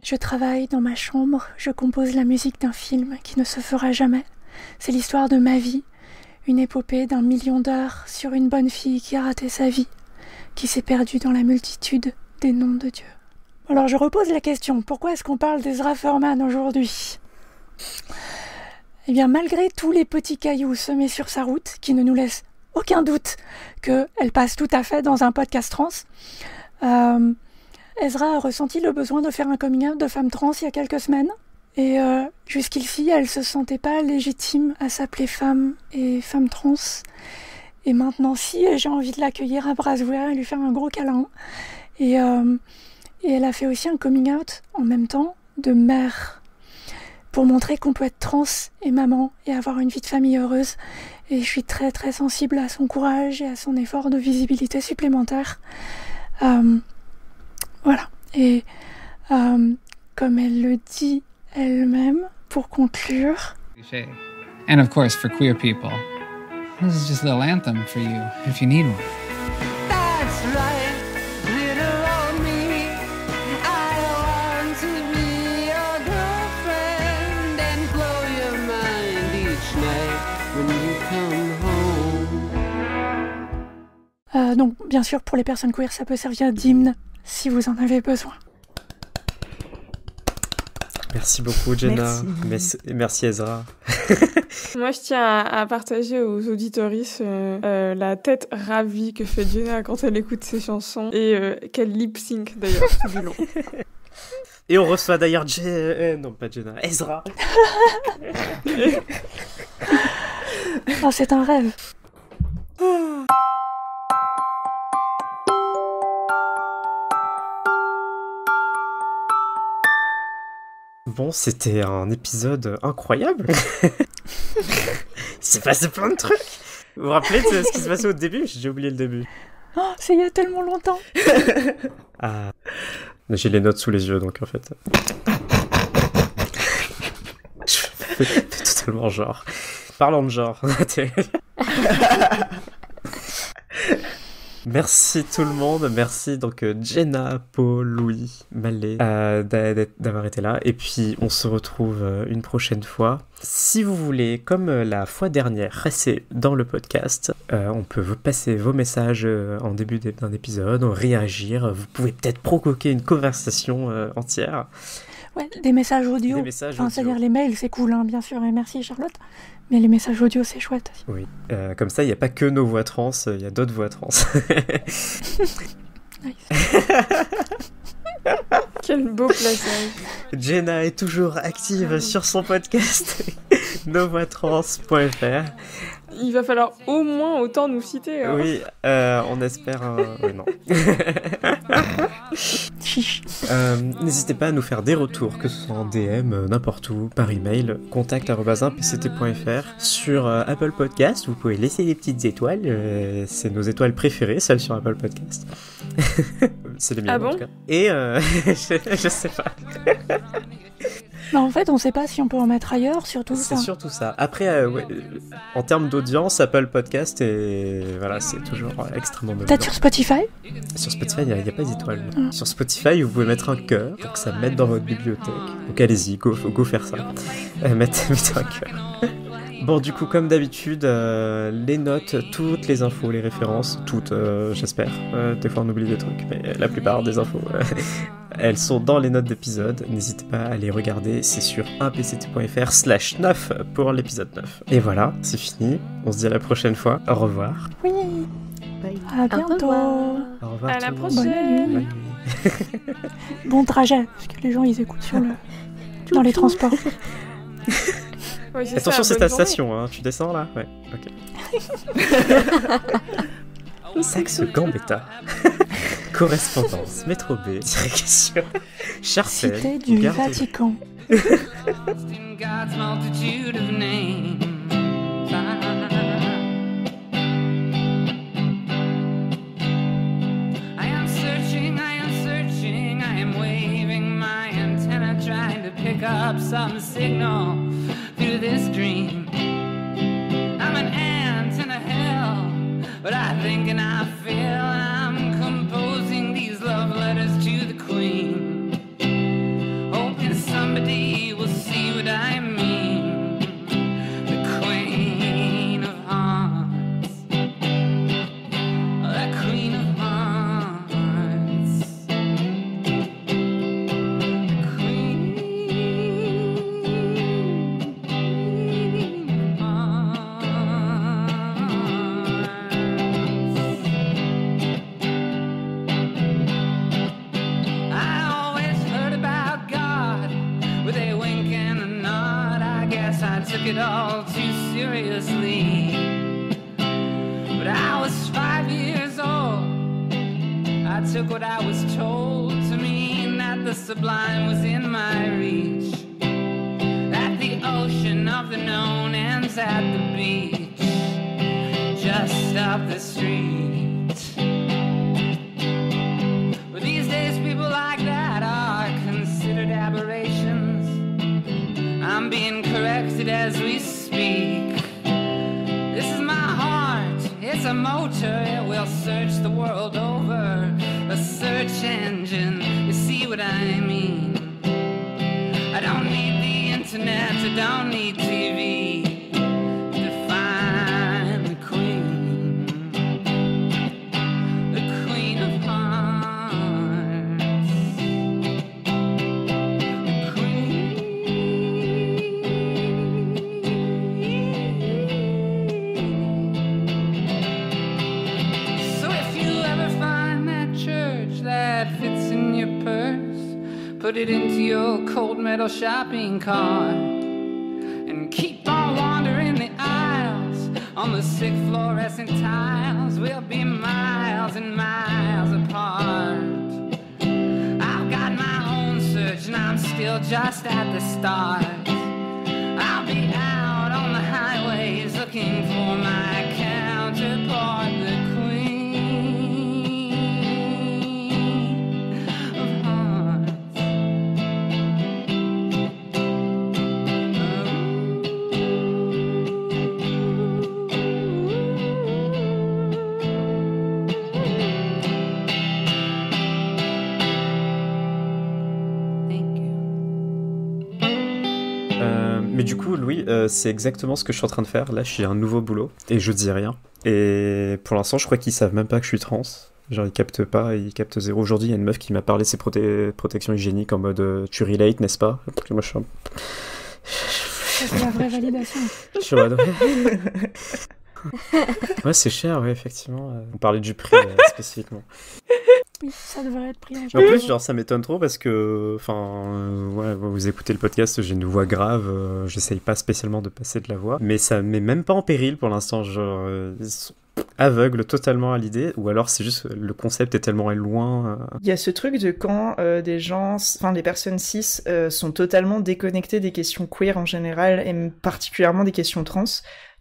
Je travaille dans ma chambre, je compose la musique d'un film qui ne se fera jamais. C'est l'histoire de ma vie, une épopée d'1 million d'heures sur une bonne fille qui a raté sa vie, qui s'est perdue dans la multitude des noms de Dieu. Alors je repose la question, pourquoi est-ce qu'on parle d'Ezra Furman aujourd'hui ? Eh bien, malgré tous les petits cailloux semés sur sa route, qui ne nous laissent aucun doute qu'elle passe tout à fait dans un podcast trans, Ezra a ressenti le besoin de faire un coming out de femme trans il y a quelques semaines. Et jusqu'ici, elle se sentait pas légitime à s'appeler femme et femme trans. Et maintenant, si, j'ai envie de l'accueillir à bras ouverts et lui faire un gros câlin. Et elle a fait aussi un coming out en même temps de mère, pour montrer qu'on peut être trans et maman et avoir une vie de famille heureuse. Et je suis très très sensible à son courage et à son effort de visibilité supplémentaire. Voilà. Et comme elle le dit elle-même, pour conclure... And of course, for queer people, this is just a little anthem for you, if you need one. That's right, little old me. I want to be your girlfriend and blow your mind each night when you come home. Donc, bien sûr, pour les personnes queer, ça peut servir d'hymne si vous en avez besoin. Merci beaucoup, Jenna. Merci Ezra. Moi, je tiens à partager aux auditoristes la tête ravie que fait Jenna quand elle écoute ses chansons et qu'elle lip-sync d'ailleurs tout du long. Et on reçoit d'ailleurs non, pas Jenna, Ezra. Oh, c'est un rêve. Bon, c'était un épisode incroyable. Il s'est passé plein de trucs. Vous vous rappelez de ce qui se passait au début ? J'ai oublié le début. Oh, c'est il y a tellement longtemps. Ah, j'ai les notes sous les yeux, donc en fait... Je fais totalement genre. Parlons de genre. Merci tout le monde, merci donc Jenna, Paul, Louis, Malé d'avoir été là, et puis on se retrouve une prochaine fois. Si vous voulez, comme la fois dernière, rester dans le podcast, on peut vous passer vos messages en début d'un épisode, réagir, vous pouvez peut-être provoquer une conversation entière. Ouais, des messages audio. Des messages Enfin, audio. c'est-à-dire les mails, c'est cool, hein, bien sûr, et merci Charlotte. Mais les messages audio, c'est chouette aussi. Oui, comme ça, il n'y a pas que nos voix trans, il y a d'autres voix trans. Quel beau plaçage. Jenna est toujours active sur son podcast novoitrans.fr. Il va falloir au moins autant nous citer. Hein. Oui, on espère... non. Chiche. N'hésitez pas à nous faire des retours, que ce soit en DM, n'importe où, par email, contact@1pct.fr. Sur Apple Podcast, vous pouvez laisser des petites étoiles, c'est nos étoiles préférées, celles sur Apple Podcast. C'est les miennes, Ah bon en tout cas. Et je sais pas. Bah, en fait, on sait pas si on peut en mettre ailleurs, surtout C'est ça. surtout ça. Après, en termes d'audience, Apple Podcast, voilà, c'est toujours extrêmement dominant. Peut-être sur Spotify. Sur Spotify, il n'y a pas d'étoiles. Sur Spotify, vous pouvez mettre un cœur pour que ça mette dans votre bibliothèque. Donc allez-y, go faire ça. Mettez un cœur. Bon, du coup, comme d'habitude, les notes, toutes les infos, les références, toutes, j'espère. Des fois, on oublie des trucs, mais la plupart des infos, elles sont dans les notes d'épisode. N'hésitez pas à les regarder. C'est sur 1pct.fr/9 pour l'épisode 9. Et voilà, c'est fini. On se dit à la prochaine fois. Au revoir. Oui. Bye. À bientôt. revoir. Au revoir. À tout la le monde. prochaine. Bonne nuit. Bon trajet, parce que les gens, ils écoutent dans les transports. Ouais, c'est Attention, ça, c'est bonne ta journée. station, hein. Tu descends là? Ouais, ok. Saxe Gambetta. Correspondance, métro B, direction Charcel. Cité du Gare de- Vatican. In God's multitude of names. I am searching, I am waving my antenna, trying to pick up some signal through this dream. I'm an ant in a hell, but I think and I feel I'm composing these love letters to the Queen. Hoping somebody will see what I mean. The Queen of Hearts. The Queen of Hearts. The Queen of Hearts. I always heard about God with a wink and a nod. I guess I took it all too seriously. But I was 5 years old. I took what I was told to mean that the sublime was in my reach. That the ocean of the known ends at the beach, just up the street. But these days people like that are considered aberrations. I'm being corrected as we speak. This is my heart, it's a motor, it will search the world over. A search engine, you see what I mean? I don't need the internet, I don't need TV to find the Queen. The Queen of Hearts. The Queen. So if you ever find that church that fits in your purse, put it into your cold metal shopping cart and keep on wandering the aisles on the sick fluorescent tiles. We'll be miles and miles apart. I've got my own search and I'm still just at the start. I'll be out on the highways looking for my counterpart, the Queen of Hearts. Thank you. Mais du coup, Louis, c'est exactement ce que je suis en train de faire. Là, je suis à un nouveau boulot et je dis rien. Et pour l'instant, je crois qu'ils savent même pas que je suis trans. Genre, ils captent pas, ils captent zéro. Aujourd'hui, il y a une meuf qui m'a parlé de ses protections hygiéniques en mode tu relate, n'est-ce pas? Moi, je suis C'est la vraie validation. Je suis en mode, ouais, c'est cher, ouais, effectivement. On parlait du prix spécifiquement. Oui, ça devrait être pris en En charge. plus, genre, ça m'étonne trop parce que, ouais, vous écoutez le podcast, j'ai une voix grave, j'essaye pas spécialement de passer de la voix, mais ça me met même pas en péril pour l'instant, genre, ils sont aveugles totalement à l'idée, ou alors c'est juste le concept est tellement loin. Il y a ce truc de quand des gens, enfin les personnes cis sont totalement déconnectées des questions queer en général, et particulièrement des questions trans.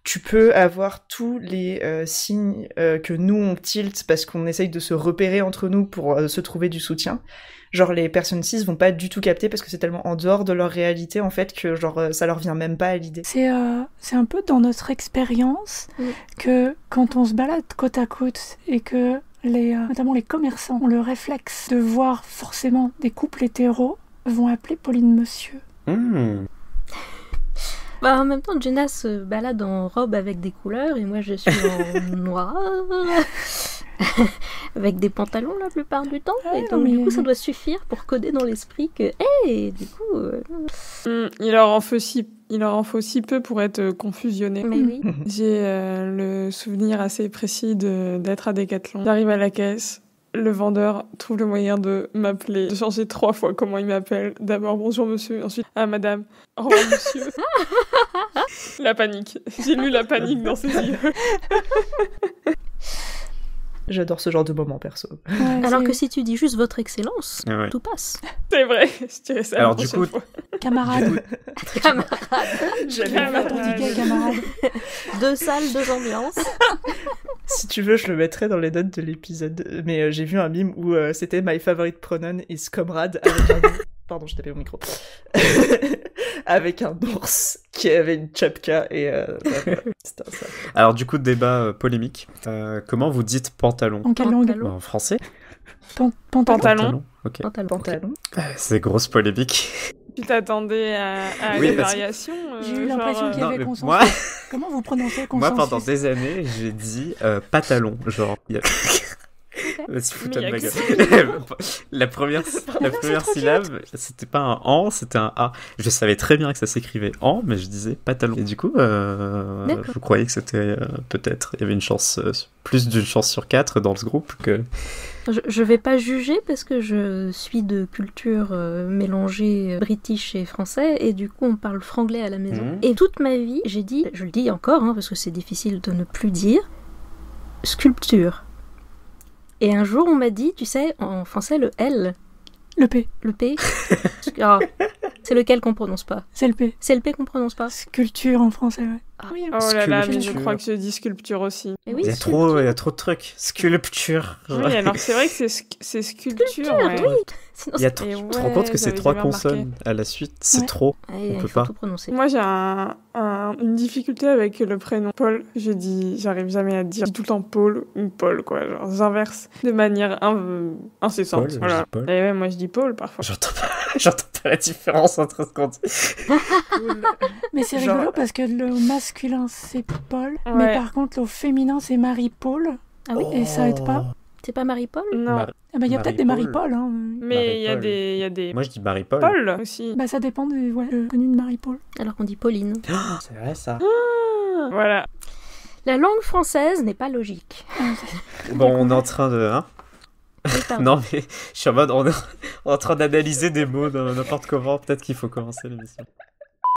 Tu peux avoir tous les signes que nous on tilt parce qu'on essaye de se repérer entre nous pour se trouver du soutien. Genre les personnes cis vont pas du tout capter parce que c'est tellement en dehors de leur réalité en fait que genre ça leur vient même pas à l'idée. C'est un peu dans notre expérience que quand on se balade côte à côte et que notamment les commerçants ont le réflexe de voir forcément des couples hétéros, vont appeler Pauline monsieur. Bah, en même temps, Jenna se balade en robe avec des couleurs et moi je suis en noir avec des pantalons la plupart du temps. Ah, et donc du coup ça doit suffire pour coder dans l'esprit que du coup... Il leur en faut si peu pour être confusionné. Mais oui. J'ai le souvenir assez précis d'être à Decathlon. J'arrive à la caisse. Le vendeur trouve le moyen de m'appeler, de changer 3 fois comment il m'appelle. D'abord bonjour monsieur, ensuite madame, au revoir monsieur. La panique. J'ai lu la panique dans ses yeux. J'adore ce genre de moment perso. Ouais, Alors que si tu dis juste votre excellence, Ouais. tout passe. C'est vrai, je dirais ça. Alors, la du prochaine coup- fois. Camarade, J'avais fais ton ticket, camarade. 2 salles, 2 ambiances. Si tu veux, je le mettrai dans les notes de l'épisode. Mais j'ai vu un meme où c'était My favorite pronoun is comrade avec un... Pardon, je tapais mon micro. Avec un ours qui avait une chapka et voilà, c'était ça. Alors, du coup, débat polémique. Comment vous dites pantalon? En quelle langue? Pantalon. En français? Pantalon. Ok. Pantalon. Pantalon. C'est grosse polémique. Tu t'attendais à Oui, des parce- variations J'ai eu l'impression qu'il y Non, avait mais consensus. moi, Comment vous prononcez moi, consensus? pendant des années, j'ai dit pantalon. Genre, il y a... Vas-y, fous-toi de Mais ma y a gueule. La première syllabe, c'était pas un an, c'était un A. Je savais très bien que ça s'écrivait en, mais je disais pantalon. Et du coup, je croyais que c'était peut-être, il y avait une chance, plus d'une chance sur 4 dans ce groupe que... Je vais pas juger parce que je suis de culture mélangée british et français et du coup on parle franglais à la maison. Mhm. Et toute ma vie, j'ai dit, je le dis encore parce que c'est difficile de ne plus dire, sculpture. Et un jour on m'a dit, tu sais, en français le L, Le P. le P, ah, c'est lequel qu'on prononce pas? C'est le P. C'est le P qu'on prononce pas? Sculpture en français, ouais. Ah. Oui, Oh là là, mais je Sculpture. crois que je dis sculpture aussi. Mais oui, Il y a trop de trucs. Sculpture. Oui, alors c'est vrai que c'est sculpture, ouais. oui. Sinon, Il y a c'est- trop... Et Tu te rends compte que c'est j'avais 3 jamais remarqué. consonnes à la suite, c'est Ouais. trop. Ouais, on il peut faut pas. tout prononcer. Moi, j'ai une difficulté avec le prénom Paul. J'arrive jamais à dire. Je dis tout le temps Paul ou Paul, quoi. Genre, j'inverse de manière incessante. Paul, je Voilà. dis Paul. Et ouais, moi, je dis Paul parfois. J'entends pas la différence entre ce qu'on dit. Mais c'est Genre- rigolo parce que le masculin c'est Paul, Ouais. mais par contre le féminin c'est Marie-Paul, Ah oui, et ça aide pas. c'est pas Marie-Paul? Non, Mar- Ah bah il y a peut-être des Marie-Paul. Marie-Paul, hein. mais il y a Marie-Paul. des Moi je dis Marie-Paul. Paul aussi. Bah ça dépend du connu de Marie-Paul. Alors qu'on dit Pauline. C'est vrai ça. Voilà. La langue française n'est pas logique. Bon, on est en train de... Hein Oui, pardon. non mais je suis en mode... On est en train d'analyser des mots dans n'importe comment. Peut-être qu'il faut commencer l'émission.